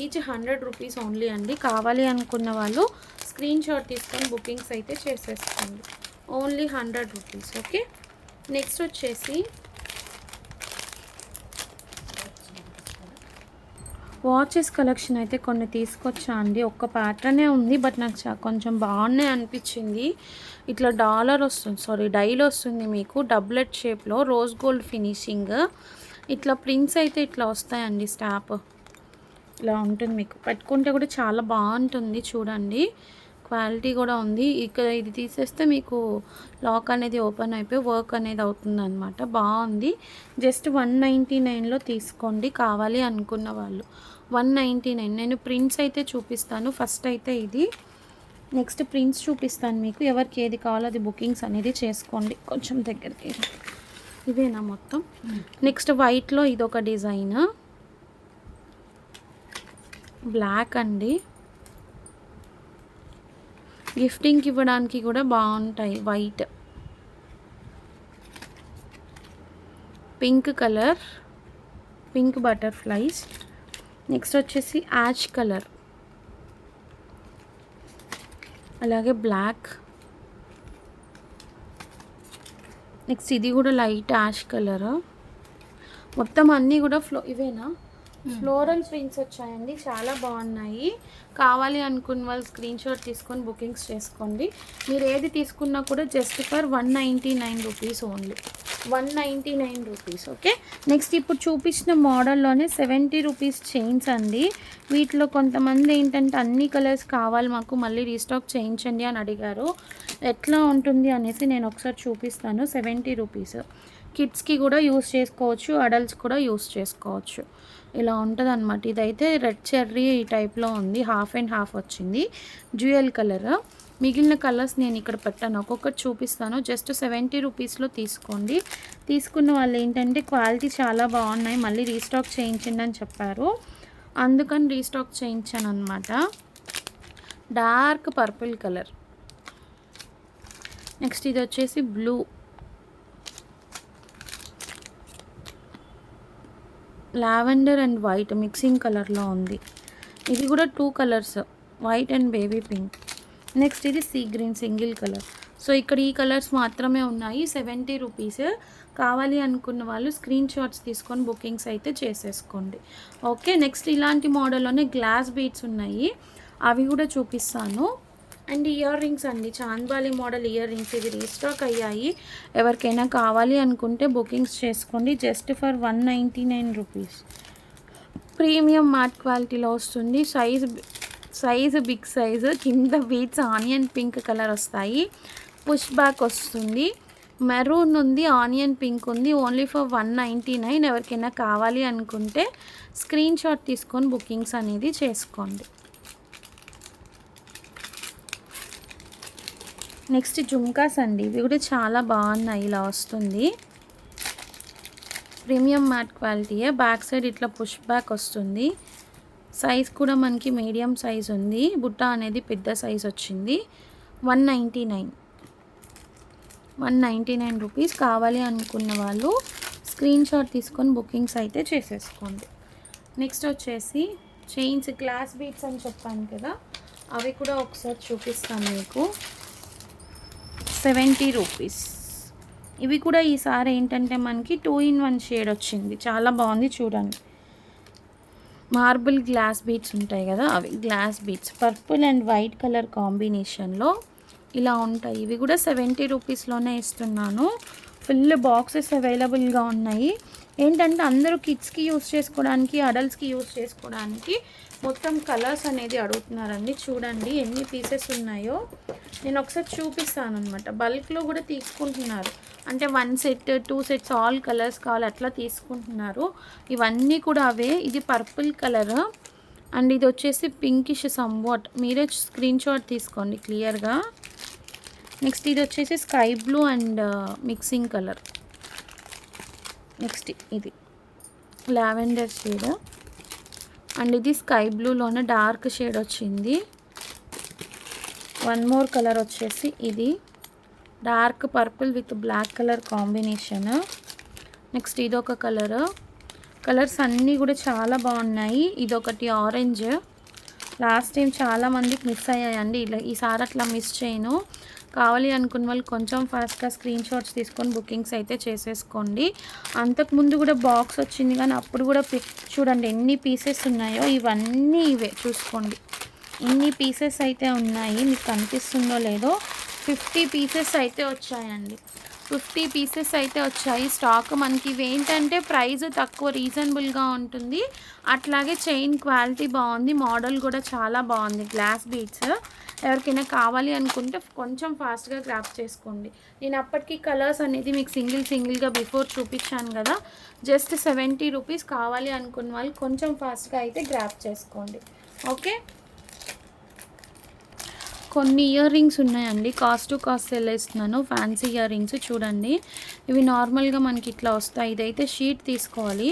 ఈచ్ 100 రూపీస్ ఓన్లీ అండి. కావాలి అనుకున్న వాళ్ళు స్క్రీన్ షాట్ తీసుకొని బుకింగ్స్ అయితే చేసేసుకోండి. Only 100 rupees. ఓకే, నెక్స్ట్ వచ్చేసి వాచెస్ కలెక్షన్ అయితే కొన్ని తీసుకొచ్చా అండి. ఒక్క ప్యాటర్నే ఉంది, బట్ నాకు కొంచెం బాగున్నాయి అనిపించింది. ఇట్లా డైల్ వస్తుంది మీకు డబ్లెట్ షేప్లో రోజ్ గోల్డ్ ఫినిషింగ్. ఇట్లా ప్రింట్స్ అయితే ఇట్లా వస్తాయండి. స్టాప్ ఇలా ఉంటుంది, మీకు పెట్టుకుంటే కూడా చాలా బాగుంటుంది చూడండి. క్వాలిటీ కూడా ఉంది. ఇక్కడ ఇది తీసేస్తే మీకు లాక్ అనేది ఓపెన్ అయిపోయి వర్క్ అనేది అవుతుందన్నమాట. బాగుంది. జస్ట్ 199లో తీసుకోండి కావాలి అనుకున్న వాళ్ళు. 199. నేను ప్రింట్స్ అయితే చూపిస్తాను. ఫస్ట్ అయితే ఇది, నెక్స్ట్ ప్రింట్స్ చూపిస్తాను మీకు. ఎవరికి ఏది కావాలో అది బుకింగ్స్ అనేది చేసుకోండి. కొంచెం దగ్గరికి ఇవేనా మొత్తం. నెక్స్ట్ వైట్లో ఇదొక డిజైన్, బ్లాక్ అండి. గిఫ్టింగ్కి ఇవ్వడానికి కూడా బాగుంటాయి. White, pink colour, pink butterflies. Next వచ్చేసి యాష్ కలర్, అలాగే బ్లాక్. నెక్స్ట్ ఇది కూడా లైట్ యాష్ కలర్. మొత్తం అన్నీ కూడా ఇవేనా ఫ్లోరల్ ప్రింట్స్ వచ్చాయండి. చాలా బాగున్నాయి. కావాలి అనుకున్న వాళ్ళు స్క్రీన్ షాట్ తీసుకొని బుకింగ్స్ చేసుకోండి. మీరు ఏది తీసుకున్నా కూడా just for 199 rupees only. 199 rupees. Okay. Next ఇప్పుడు చూపించిన మోడల్లోనే 70 రూపీస్ చైన్స్ అండి. వీటిలో కొంతమంది ఏంటంటే అన్ని కలర్స్ కావాలి మాకు, మళ్ళీ రీస్టాక్ చేయించండి అని అడిగారు. ఎట్లా ఉంటుంది అనేసి నేను ఒకసారి చూపిస్తాను. 70 రూపీస్. కిడ్స్కి కూడా యూస్ చేసుకోవచ్చు, అడల్ట్స్ కూడా యూస్ చేసుకోవచ్చు. ఇలా ఉంటుంది అనమాట. ఇదైతే రెడ్ చెర్రీ ఈ టైప్లో ఉంది, హాఫ్ అండ్ హాఫ్ వచ్చింది, డ్యూయల్ కలర్. మిగిలిన కలర్స్ నేను ఇక్కడ పెట్టాను, ఒక్కొక్కటి చూపిస్తాను. జస్ట్ 70 రూపీస్లో తీసుకోండి. తీసుకున్న వాళ్ళు ఏంటంటే క్వాలిటీ చాలా బాగున్నాయి, మళ్ళీ రీస్టాక్ చేయించండి అని చెప్పారు, అందుకని రీస్టాక్ చేయించాను అనమాట. Dark purple colour. నెక్స్ట్ ఇది వచ్చేసి blue, lavender and white mixing కలర్లో ఉంది. ఇది కూడా 2 colours, white and baby pink. Next ఇది sea green single colour. So ఇక్కడ ఈ కలర్స్ మాత్రమే ఉన్నాయి. 70 రూపీస్. కావాలి అనుకున్న వాళ్ళు స్క్రీన్ షాట్స్ తీసుకొని బుకింగ్స్ అయితే చేసేసుకోండి. ఓకే. నెక్స్ట్ ఇలాంటి మోడల్లోనే గ్లాస్ బీడ్స్ ఉన్నాయి, అవి కూడా చూపిస్తాను. అండ్ ఇయర్ రింగ్స్ అండి, చాంద్బాలి మోడల్ ఇయర్ రింగ్స్. ఇవి రీస్టాక్ అయ్యాయి. ఎవరికైనా కావాలి అనుకుంటే బుకింగ్స్ చేసుకోండి. Just for 199 rupees. Premium matte క్వాలిటీలో వస్తుంది. Size big size. కింద బీడ్స్ ఆనియన్ పింక్ కలర్ వస్తాయి. పుష్ బ్యాక్ వస్తుంది. మెరూన్ ఉంది, ఆనియన్ పింక్ ఉంది. Only for 199. ఎవరికైనా కావాలి అనుకుంటే స్క్రీన్ షాట్ తీసుకొని బుకింగ్స్ అనేది చేసుకోండి. నెక్స్ట్ జుమ్కాస్ అండి. ఇవి కూడా చాలా బాగున్నాయి. ఇలా వస్తుంది, ప్రీమియం మ్యాట్ క్వాలిటీయే. బ్యాక్ సైడ్ ఇట్లా పుష్ బ్యాక్ వస్తుంది. సైజ్ కూడా మనకి మీడియం సైజ్ ఉంది. బుట్ట అనేది పెద్ద సైజ్ వచ్చింది. 199 రూపీస్. కావాలి అనుకున్న వాళ్ళు స్క్రీన్ షాట్ తీసుకొని బుకింగ్స్ అయితే చేసేసుకోండి. నెక్స్ట్ వచ్చేసి చైన్స్, గ్లాస్ బీడ్స్ అని చెప్పాను కదా, అవి కూడా ఒకసారి చూపిస్తాను మీకు. 70 రూపీస్. ఇవి కూడా ఈసారి ఏంటంటే మనకి 2-in-1 షేడ్ వచ్చింది, చాలా బాగుంది చూడండి. మార్బుల్ గ్లాస్ బీడ్స్ ఉంటాయి కదా, అవి glass beads purple and white colour కాంబినేషన్లో ఇలా ఉంటాయి. ఇవి కూడా 70 రూపీస్లోనే ఇస్తున్నాను. ఫుల్ బాక్సెస్ అవైలబుల్గా ఉన్నాయి. ఏంటంటే అందరూ కిడ్స్కి యూస్ చేసుకోవడానికి, అడల్ట్స్కి యూస్ చేసుకోవడానికి మొత్తం కలర్స్ అనేది అడుగుతున్నారండి. చూడండి ఎన్ని పీసెస్ ఉన్నాయో. నేను ఒకసారి చూపిస్తాను అనమాట. బల్క్లో కూడా తీసుకుంటున్నారు, అంటే 1 సెట్ 2 సెట్స్ ఆల్ కలర్స్ కావాలి అట్లా తీసుకుంటున్నారు. ఇవన్నీ కూడా అవే. ఇది పర్పుల్ కలర్ అండ్ ఇది వచ్చేసి పింకిష్ సమ్వాట్. మీరే స్క్రీన్ షాట్ తీసుకోండి క్లియర్గా. నెక్స్ట్ ఇది వచ్చేసి sky blue and mixing colour. Next ఇది లావెండర్ షేడ్ అండ్ ఇది స్కై బ్లూలోనే డార్క్ షేడ్ వచ్చింది. వన్ మోర్ కలర్ వచ్చేసి ఇది dark purple with black colour combination. Next ఇదొక కలర్స్ అన్నీ కూడా చాలా బాగున్నాయి. ఇదొకటి ఆరెంజ్. లాస్ట్ టైం చాలామందికి మిస్ అయ్యాయండి, ఇలా ఈసారి అట్లా మిస్ చేయను. కావాలి అనుకున్న వాళ్ళు కొంచెం ఫాస్ట్గా స్క్రీన్ షాట్స్ తీసుకొని బుకింగ్స్ అయితే చేసేసుకోండి. అంతకుముందు కూడా బాక్స్ వచ్చింది కానీ అప్పుడు కూడా చూడండి ఎన్ని పీసెస్ ఉన్నాయో. ఇవన్నీ ఇవే చూసుకోండి, ఇన్ని పీసెస్ అయితే ఉన్నాయి. మీకు కనిపిస్తుందో లేదో 50 పీసెస్ అయితే వచ్చాయండి. 50 పీసెస్ అయితే వచ్చాయి స్టాక్. మనకి ఇవేంటంటే ప్రైస్ తక్కువ, రీజనబుల్గా ఉంటుంది. అట్లాగే చైన్ క్వాలిటీ బాగుంది, మోడల్ కూడా చాలా బాగుంది. గ్లాస్ బీడ్స్ ఎవరికైనా కావాలి అనుకుంటే కొంచెం ఫాస్ట్గా గ్రాప్ చేసుకోండి. నేను అప్పటికి కలర్స్ అనేది మీకు సింగిల్గా బిఫోర్ చూపించాను కదా. Just 70 rupees. కావాలి అనుకున్న వాళ్ళు కొంచెం ఫాస్ట్గా అయితే గ్రాప్ చేసుకోండి. ఓకే, కొన్ని ఇయర్ రింగ్స్ ఉన్నాయండి. కాస్ట్ టు కాస్ట్ సెల్ ఇస్తున్నాను. ఫ్యాన్సీ ఇయర్ రింగ్స్ చూడండి. ఇవి నార్మల్గా మనకి ఇట్లా వస్తాయి. ఇదైతే షీట్ తీసుకోవాలి.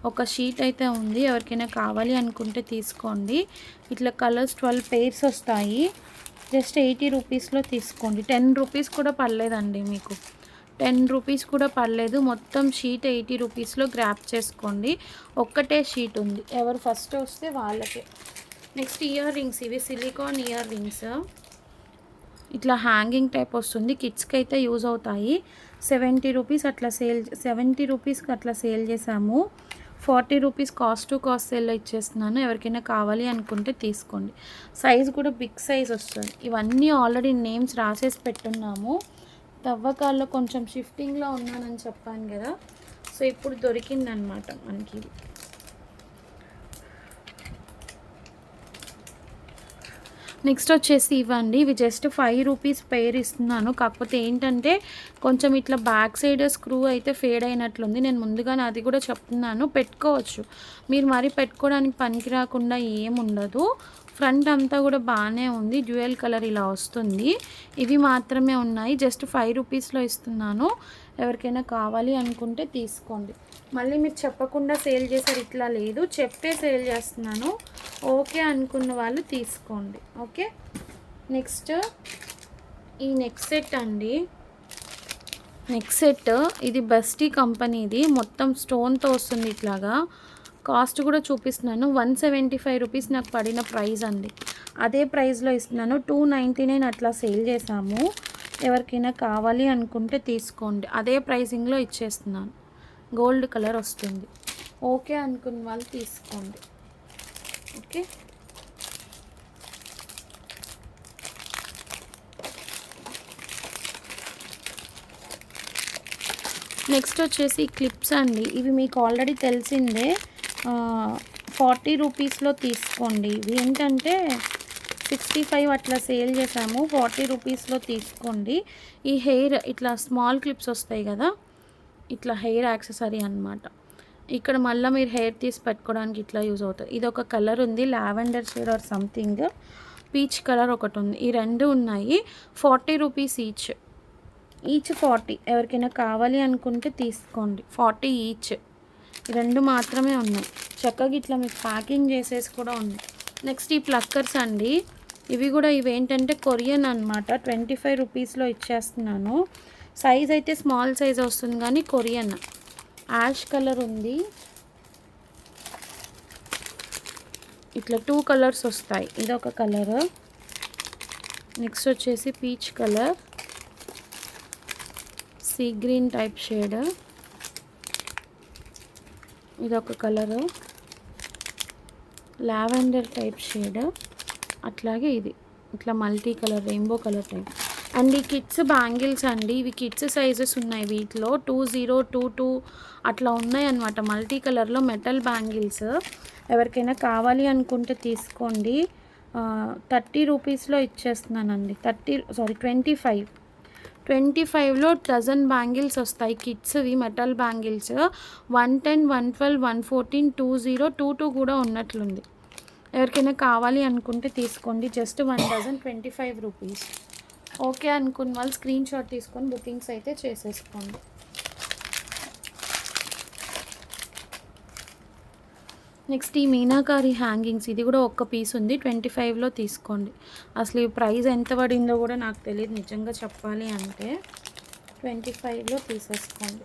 ఒక షీట్ అయితే ఉంది. ఎవరికైనా కావాలి అనుకుంటే తీసుకోండి. ఇట్లా కలర్స్ 12 పేర్స్ వస్తాయి. జస్ట్ 80 రూపీస్లో తీసుకోండి. 10 రూపీస్ కూడా పర్లేదండి, మీకు 10 రూపీస్ కూడా పర్లేదు. మొత్తం షీట్ 80 రూపీస్లో గ్రాప్ చేసుకోండి. ఒక్కటే షీట్ ఉంది. ఎవరు ఫస్ట్ వస్తే వాళ్ళకే. Next ear rings. ఇవి సిలికాన్ ఇయర్ రింగ్స్. ఇట్లా హ్యాంగింగ్ టైప్ వస్తుంది. కిడ్స్కి అయితే యూజ్ అవుతాయి. 70 రూపీస్ అట్లా 70 రూపీస్కి అట్లా సేల్ చేసాము. 40 రూపీస్ కాస్ట్ టు కాస్ట్ సేల్లో ఇచ్చేస్తున్నాను. ఎవరికైనా కావాలి అనుకుంటే తీసుకోండి. సైజ్ కూడా బిగ్ సైజ్ వస్తుంది. ఇవన్నీ ఆల్రెడీ నేమ్స్ రాసేసి పెట్టున్నాము. తవ్వకాల్లో కొంచెం షిఫ్టింగ్లో ఉన్నానని చెప్పాను కదా, సో ఇప్పుడు దొరికిందనమాట మనకి. నెక్స్ట్ వచ్చేసి ఇవ్వండి. ఇవి జస్ట్ 5 రూపీస్ పెయిర్ ఇస్తున్నాను. కాకపోతే ఏంటంటే కొంచెం ఇట్లా బ్యాక్ సైడ్ స్క్రూ అయితే ఫేడ్ అయినట్లుంది. నేను ముందుగానే అది కూడా చెప్తున్నాను. పెట్టుకోవచ్చు మీరు, మరి పెట్టుకోవడానికి పనికి రాకుండా ఏముండదు. ఫ్రంట్ అంతా కూడా బాగానే ఉంది. డ్యూయల్ కలర్ ఇలా వస్తుంది. ఇవి మాత్రమే ఉన్నాయి. జస్ట్ 5 రూపీస్లో ఇస్తున్నాను. ఎవరికైనా కావాలి అనుకుంటే తీసుకోండి. మళ్ళీ మీరు చెప్పకుండా సేల్ చేసారు ఇట్లా లేదు, చెప్పే సేల్ చేస్తున్నాను. ఓకే అనుకున్న వాళ్ళు తీసుకోండి. ఓకే, నెక్స్ట్ ఈ నెక్ సెట్ అండి. నెక్ సెట్ ఇది బెస్టీ కంపెనీది. మొత్తం స్టోన్తో వస్తుంది ఇట్లాగా. కాస్ట్ కూడా చూపిస్తున్నాను. 175 రూపీస్ నాకు పడిన ప్రైస్ అండి. అదే ప్రైస్లో ఇస్తున్నాను. 299 అట్లా సేల్ చేసాము. ఎవరికైనా కావాలి అనుకుంటే తీసుకోండి. అదే ప్రైసింగ్లో ఇచ్చేస్తున్నాను. గోల్డ్ కలర్ వస్తుంది. ఓకే అనుకున్న వాళ్ళు తీసుకోండి. ఓకే, నెక్స్ట్ వచ్చేసి క్లిప్స్ అండి. ఇవి మీకు ఆల్రెడీ తెలిసిందే. 40 రూపీస్లో తీసుకోండి. ఇవి ఏంటంటే 65 అట్లా సేల్ చేసాము. 40 రూపీస్లో తీసుకోండి. ఈ హెయిర్ ఇట్లా స్మాల్ క్లిప్స్ వస్తాయి కదా, ఇట్లా హెయిర్ యాక్సెసరీ అనమాట. ఇక్కడ మళ్ళీ మీరు హెయిర్ తీసి పెట్టుకోవడానికి ఇట్లా యూజ్ అవుతుంది. ఇది ఒక కలర్ ఉంది, lavender shade or something. Peach colour ఒకటి ఉంది. ఈ రెండు ఉన్నాయి. 40 రూపీస్ ఈచ్ 40. ఎవరికైనా కావాలి అనుకుంటే తీసుకోండి. 40 ఈచ్. రెండు మాత్రమే ఉన్నాయి. చక్కగా ఇట్లా మీకు ప్యాకింగ్ చేసేసి కూడా ఉన్నాయి. నెక్స్ట్ ఈ ప్లక్కర్స్ అండి. ఇవేంటంటే కొరియన్ అనమాట. 25 రూపీస్లో ఇచ్చేస్తున్నాను. సైజ్ అయితే స్మాల్ సైజ్ వస్తుంది కానీ కొరియన్. యాష్ కలర్ ఉంది. ఇట్లా 2 కలర్స్ వస్తాయి. ఇదొక కలర్. నెక్స్ట్ వచ్చేసి peach colour, sea green type shade. ఇదొక కలరు, లావెండర్ టైప్ షేడ్. అట్లాగే ఇది ఇట్లా multi colour, rainbow colour type. And ఈ కిడ్స్ బ్యాంగిల్స్ అండి. ఇవి కిడ్స్ సైజెస్ ఉన్నాయి. వీటిలో 2022 అట్లా ఉన్నాయి అన్నమాట. మల్టీ కలర్లో మెటల్ బ్యాంగిల్స్. ఎవరికైనా కావాలి అనుకుంటే తీసుకోండి. 30 రూపీస్లో ఇచ్చేస్తున్నానండి. 25లో డజన్ బ్యాంగిల్స్ వస్తాయి కిడ్స్వి, మెటల్ బ్యాంగిల్స్. 110, 112, 114, 20, 22 కూడా ఉన్నట్లుంది. ఎవరికైనా కావాలి అనుకుంటే తీసుకోండి. Just 1 dozen 25 rupees. ఓకే అనుకున్న వాళ్ళు స్క్రీన్ షాట్ తీసుకొని బుకింగ్స్ అయితే చేసేసుకోండి. నెక్స్ట్ ఈ మీనాకారి హ్యాంగింగ్స్. ఇది కూడా ఒక్క పీస్ ఉంది. 25లో తీసుకోండి. అసలు ఈ ప్రైస్ ఎంత పడిందో కూడా నాకు తెలియదు నిజంగా చెప్పాలి అంటే. 25లో తీసేసుకోండి.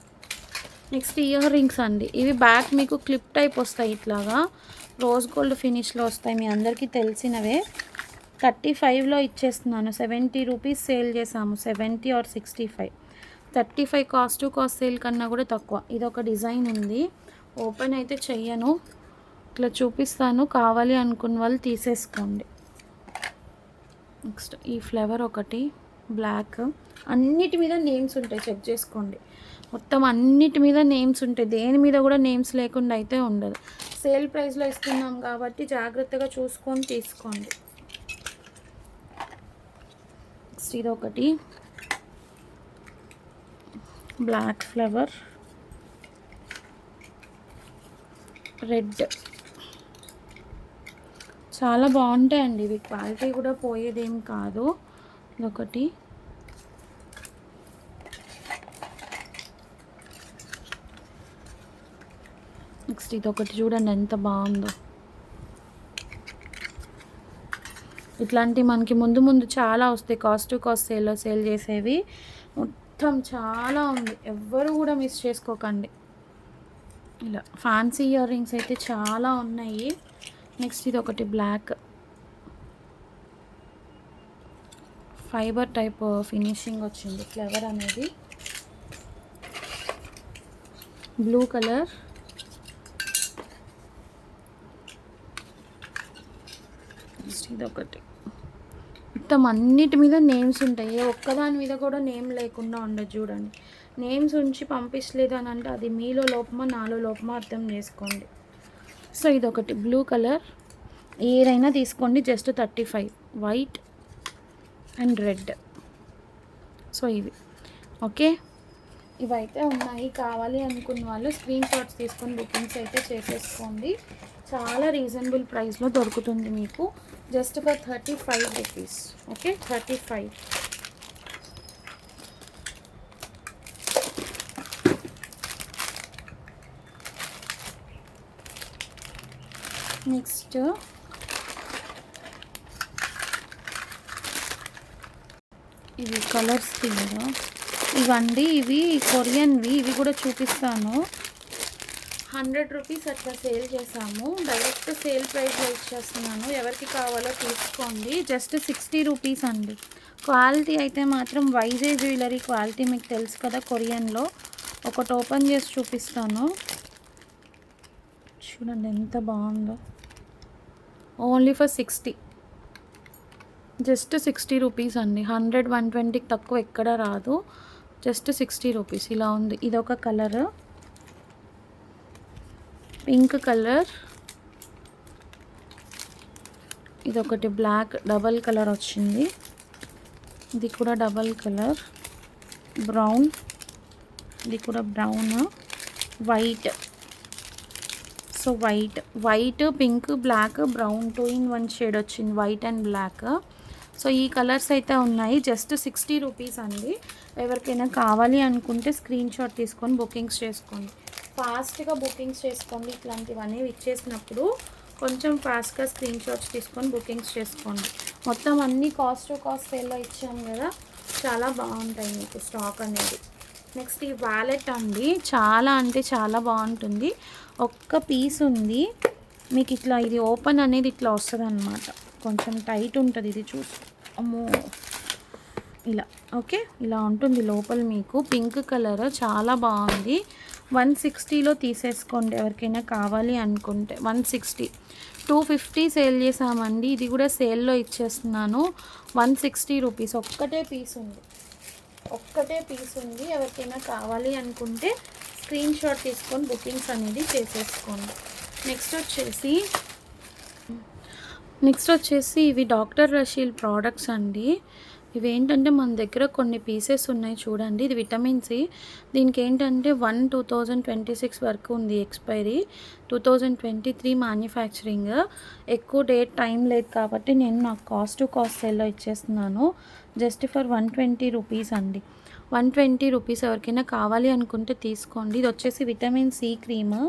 నెక్స్ట్ ఇయర్ రింగ్స్ అండి. ఇవి బ్యాక్ మీకు క్లిప్ టైప్ వస్తాయి. ఇట్లాగా రోజ్ గోల్డ్ ఫినిష్లో వస్తాయి. మీ అందరికీ తెలిసినవే. 35లో ఇచ్చేస్తున్నాను. 70 రూపీస్ సేల్ చేసాము. 70 or 65. 35 cost to cost sale కన్నా కూడా తక్కువ. ఇది ఒక డిజైన్ ఉంది. ఓపెన్ అయితే చెయ్యను, ఇట్లా చూపిస్తాను. కావాలి అనుకున్న వాళ్ళు తీసేసుకోండి. నెక్స్ట్ ఈ ఫ్లవర్ ఒకటి. బ్లాక్. అన్నిటి మీద నేమ్స్ ఉంటాయి, చెక్ చేసుకోండి. మొత్తం అన్నిటి మీద నేమ్స్ ఉంటాయి, దేని మీద కూడా నేమ్స్ లేకుండా అయితే ఉండదు. సేల్ ప్రైస్లో ఇస్తున్నాం కాబట్టి జాగ్రత్తగా చూసుకొని తీసుకోండి. నెక్స్ట్ ఇది ఒకటి బ్లాక్ ఫ్లవర్, రెడ్. చాలా బాగుంటాయండి ఇవి, క్వాలిటీ కూడా పోయేదేం కాదు. ఇదొకటి నెక్స్ట్ ఇదొకటి చూడండి ఎంత బాగుందో. ఇట్లాంటి మనకి ముందు ముందు చాలా వస్తాయి, కాస్ట్ టు కాస్ట్ సేల్లో సేల్ చేసేవి. మొత్తం చాలా ఉంది, ఎవ్వరు కూడా మిస్ చేసుకోకండి. ఇలా ఫ్యాన్సీ ఇయర్ రింగ్స్ అయితే చాలా ఉన్నాయి. నెక్స్ట్ ఇది ఒకటి బ్లాక్ ఫైబర్ టైప్ ఫినిషింగ్ వచ్చింది, ఫ్లవర్ అనేది. బ్లూ కలర్, నెక్స్ట్ ఇది ఒకటి. మొత్తం అన్నిటి మీద నేమ్స్ ఉంటాయి, ఒక్కదాని మీద కూడా నేమ్ లేకుండా ఉండదు. చూడండి, నేమ్స్ ఉంచి పంపించలేదు అని అంటే అది మీలో లోపమో నాలో లోపమో అర్థం చేసుకోండి. సో ఇదొకటి బ్లూ కలర్, ఏదైనా తీసుకోండి, just 35, white and red. So ఇవి ఓకే, ఇవైతే ఉన్నాయి. కావాలి అనుకున్న వాళ్ళు స్క్రీన్ షాట్స్ తీసుకొని బుకింగ్స్ అయితే చేసేసుకోండి. చాలా రీజనబుల్ ప్రైస్లో దొరుకుతుంది మీకు, just for 35 rupees. Okay, 35. Next ఇవి కలర్స్ తిందా ఇవండి, ఇవి కొరియన్వి. ఇవి కూడా చూపిస్తాను. 100 రూపీస్ అట్లా సేల్ చేసాము, డైరెక్ట్ సేల్ ప్రైస్లో ఇచ్చేస్తున్నాను. ఎవరికి కావాలో తీసుకోండి, జస్ట్ 60 రూపీస్ అండి. క్వాలిటీ అయితే మాత్రం వైజాగ్ జ్యువెలరీ క్వాలిటీ మీకు తెలుసు కదా కొరియన్లో. ఒకటి ఓపెన్ చేసి చూపిస్తాను, చూడండి ఎంత బాగుందో. ఓన్లీ ఫర్ 60, జస్ట్ 60 రూపీస్ అండి. 100, 120కి తక్కువ ఎక్కడ రాదు, జస్ట్ 60 రూపీస్. ఇలా ఉంది. ఇదొక కలర్, పింక్ కలర్. ఇదొకటి బ్లాక్ డబల్ కలర్ వచ్చింది, ఇది కూడా డబల్ కలర్. బ్రౌన్, ఇది కూడా brown. White, so white pink black brown 2 in 1 shade వచ్చింది, వైట్ అండ్ బ్లాక్. సో ఈ కలర్స్ అయితే ఉన్నాయి, జస్ట్ 60 రూపీస్ అండి. ఎవరికైనా కావాలి అనుకుంటే స్క్రీన్ షాట్ తీసుకొని బుకింగ్స్ చేసుకోండి, ఫాస్ట్గా బుకింగ్స్ చేసుకోండి. ఇట్లాంటివన్నీ ఇచ్చేసినప్పుడు కొంచెం ఫాస్ట్గా స్క్రీన్ షాట్స్ తీసుకొని బుకింగ్స్ చేసుకోండి. మొత్తం అన్నీ కాస్ట్ టు కాస్ట్ సేల్లో ఇచ్చాము కదా, చాలా బాగుంటాయి మీకు స్టాక్ అనేది. నెక్స్ట్ ఈ వ్యాలెట్ అండి, చాలా అంటే చాలా బాగుంటుంది. ఒక్క పీస్ ఉంది మీకు, ఇట్లా ఇది ఓపెన్ అనేది ఇట్లా వస్తుంది అన్నమాట, కొంచెం టైట్ ఉంటుంది ఇది. చూసి అమ్మో, ఇలా ఓకే, ఇలా ఉంటుంది లోపల మీకు. పింక్ కలర్ చాలా బాగుంది. 160లో తీసేసుకోండి ఎవరికైనా కావాలి అనుకుంటే. 160, 250 సేల్ చేసామండి, ఇది కూడా సేల్లో ఇచ్చేస్తున్నాను. 160 రూపీస్. ఒక్కటే పీస్ ఉంది, ఎవరికైనా కావాలి అనుకుంటే స్క్రీన్ షాట్ తీసుకొని బుకింగ్స్ అనేది చేసేసుకోండి. నెక్స్ట్ వచ్చేసి ఇవి డాక్టర్ రషీల్ ప్రోడక్ట్స్ అండి. ఇవి ఏంటంటే మన దగ్గర కొన్ని పీసెస్ ఉన్నాయి చూడండి. ఇది విటమిన్ సి, దీనికి ఏంటంటే 1/2026 వరకు ఉంది ఎక్స్పైరీ, 2023 మ్యానుఫ్యాక్చరింగ్. ఎక్కువ డేట్ టైం లేదు కాబట్టి నేను నాకు కాస్ట్ టు కాస్ట్ సేల్లో ఇచ్చేస్తున్నాను, జస్ట్ ఫర్ 120 రూపీస్ అండి. 120 రూపీస్. ఎవరికైనా కావాలి అనుకుంటే తీసుకోండి. ఇది వచ్చేసి విటమిన్ సి క్రీమ్,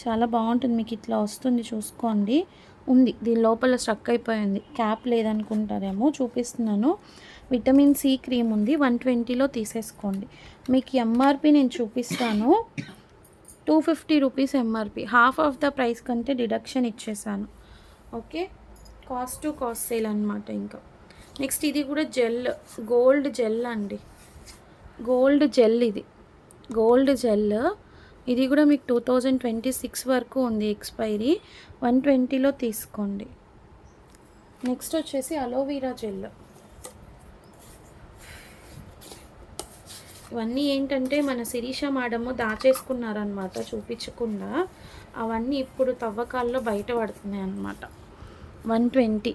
చాలా బాగుంటుంది. మీకు ఇట్లా వస్తుంది, చూసుకోండి. ఉంది దీని లోపల స్ట్రక్ అయిపోయింది, క్యాప్ లేదనుకుంటారేమో, చూపిస్తున్నాను. విటమిన్ సి క్రీమ్ ఉంది, 120లో తీసేసుకోండి. మీకు ఎంఆర్పి నేను చూపిస్తాను, 250 rupees MRP. Half of the price కంటే డిడక్షన్ ఇచ్చేసాను. Okay, cost to cost sale అనమాట. ఇంకా నెక్స్ట్ ఇది కూడా జెల్, గోల్డ్ జెల్ అండి, గోల్డ్ జెల్. ఇది గోల్డ్ జెల్, ఇది కూడా మీకు 2026 వరకు ఉంది ఎక్స్పైరీ, 120లో తీసుకోండి. నెక్స్ట్ వచ్చేసి అలోవీరా జెల్. ఇవన్నీ ఏంటంటే మన శిరీష మేడము దాచేసుకున్నారనమాట చూపించకుండా. అవన్నీ ఇప్పుడు తవ్వకాల్లో బయట పడుతున్నాయి అన్నమాట. 120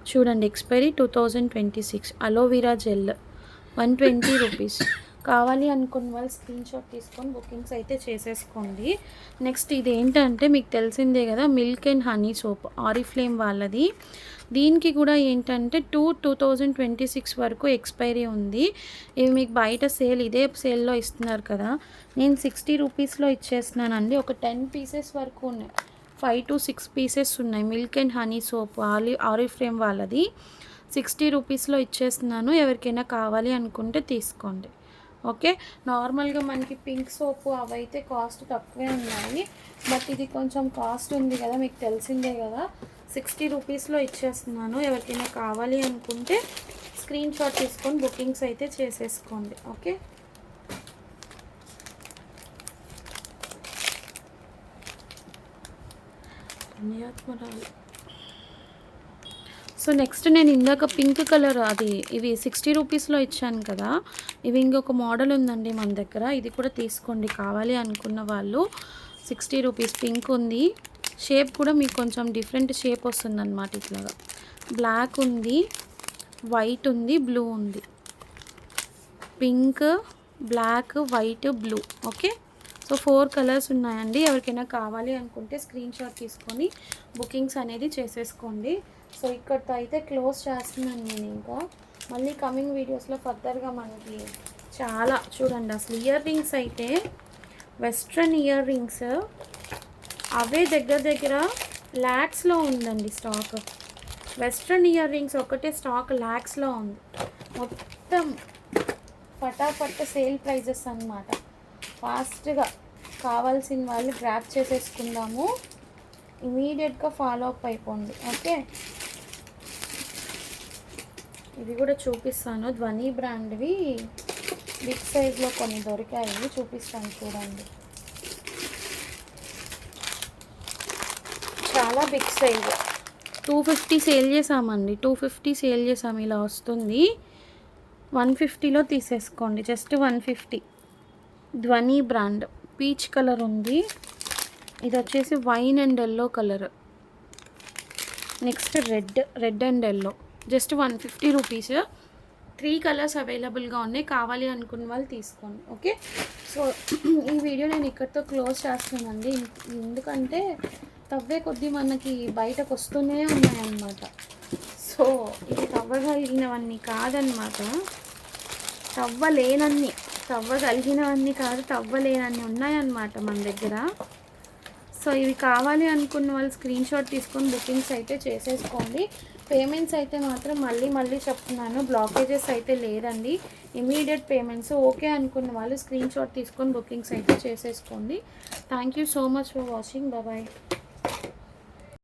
చూడండి, ఎక్స్పైరీ 2026. Aloe vera gel 120 rupees. కావాలి అనుకున్న వాళ్ళు స్క్రీన్ షాట్ తీసుకొని బుకింగ్స్ అయితే చేసేసుకోండి. నెక్స్ట్ ఇది ఏంటంటే మీకు తెలిసిందే కదా, మిల్క్ అండ్ హనీ సోప్ ఆరిఫ్లేమ్ వాళ్ళది. దీనికి కూడా ఏంటంటే 2026 వరకు ఎక్స్పైరీ ఉంది. ఇవి మీకు బయట సేల్, ఇదే సేల్లో ఇస్తున్నారు కదా, నేను 60 రూపీస్లో ఇచ్చేస్తున్నానండి. ఒక 10 పీసెస్ వరకు ఉన్నాయి, 5 to 6 పీసెస్ ఉన్నాయి. మిల్క్ అండ్ హనీ సోప్ ఆరిఫ్లేమ్ వాళ్ళది 60 రూపీస్లో ఇచ్చేస్తున్నాను. ఎవరికైనా కావాలి అనుకుంటే తీసుకోండి. ఓకే, నార్మల్గా మనకి పింక్ సోపు అవైతే కాస్ట్ తక్కువే ఉన్నాయి, బట్ ఇది కొంచెం కాస్ట్ ఉంది కదా, మీకు తెలిసిందే కదా. 60 రూపీస్లో ఇచ్చేస్తున్నాను. ఎవరికైనా కావాలి అనుకుంటే స్క్రీన్ షాట్ తీసుకొని బుకింగ్స్ అయితే చేసేసుకోండి. ఓకే, ధన్యవాదాలు. సో నెక్స్ట్ నేను ఇందాక పింక్ కలర్ ఇవి 60 రూపీస్లో ఇచ్చాను కదా, ఇవి ఇంకొక మోడల్ ఉందండి మన దగ్గర, ఇది కూడా తీసుకోండి కావాలి అనుకున్న వాళ్ళు. 60 రూపీస్ పింక్ ఉంది. షేప్ కూడా మీకు కొంచెం డిఫరెంట్ షేప్ వస్తుందన్నమాట. ఇట్లాగా బ్లాక్ ఉంది, వైట్ ఉంది, బ్లూ ఉంది. Pink, black, white, blue. Okay, so 4 colours ఉన్నాయండి. ఎవరికైనా కావాలి అనుకుంటే స్క్రీన్ షాట్ తీసుకొని బుకింగ్స్ అనేది చేసేసుకోండి. సో ఇక్కడితో అయితే క్లోజ్ చేస్తున్నాను నేను. ఇంకా మళ్ళీ కమింగ్ వీడియోస్లో ఫర్దర్గా మనకి చాలా చూడండి. అసలు ఇయర్ రింగ్స్ అయితే వెస్ట్రన్ ఇయర్ రింగ్స్ అవే దగ్గర ల్యాక్స్లో ఉందండి స్టాక్. వెస్ట్రన్ ఇయర్ రింగ్స్ ఒకటే స్టాక్ ల్యాక్స్లో ఉంది. మొత్తం ఫటాఫట్ సేల్ ప్రైజెస్ అన్నమాట. ఫాస్ట్గా కావాల్సిన వాళ్ళు గ్రాప్ చేసేసుకుందాము, ఇమీడియట్గా ఫాలో అప్ అయిపోండి. ఓకే, ఇవి కూడా చూపిస్తాను. ధ్వని బ్రాండ్వి బిగ్ సైజ్లో కొన్ని దొరికాయి, చూపిస్తాను చూడండి. చాలా బిగ్ సైజ్. 250 సేల్ చేసామండి, 250 సేల్ చేసాము. ఇలా వస్తుంది. 150లో తీసేసుకోండి, జస్ట్ 150. ధ్వని బ్రాండ్ పీచ్ కలర్ ఉంది. ఇది వచ్చేసి wine and yellow colour. Next red and yellow, just 150 rupees. 3 colours అవైలబుల్గా ఉన్నాయి, కావాలి అనుకున్న వాళ్ళు తీసుకోండి. ఓకే, సో ఈ వీడియో నేను ఇక్కడితో క్లోజ్ చేస్తానండి. ఎందుకంటే తవ్వే కొద్దీ మనకి బయటకు వస్తూనే ఉన్నాయన్నమాట. సో ఇది తవ్వగలిగినవన్నీ కాదనమాట, తవ్వగలిగినవన్నీ కాదు, తవ్వలేనన్ని ఉన్నాయన్నమాట మన దగ్గర. సో ఇవి కావాలి అనుకున్న వాళ్ళు స్క్రీన్ షాట్ తీసుకొని బుకింగ్స్ అయితే చేసేసుకోండి. పేమెంట్స్ అయితే మాత్రం మళ్ళీ చెప్తున్నాను, బ్లాకేజెస్ అయితే లేదండి, ఇమీడియట్ పేమెంట్స్. ఓకే అనుకున్న వాళ్ళు స్క్రీన్ షాట్ తీసుకొని బుకింగ్స్ అయితే చేసేసుకోండి. Thank you so much for watching. Bye.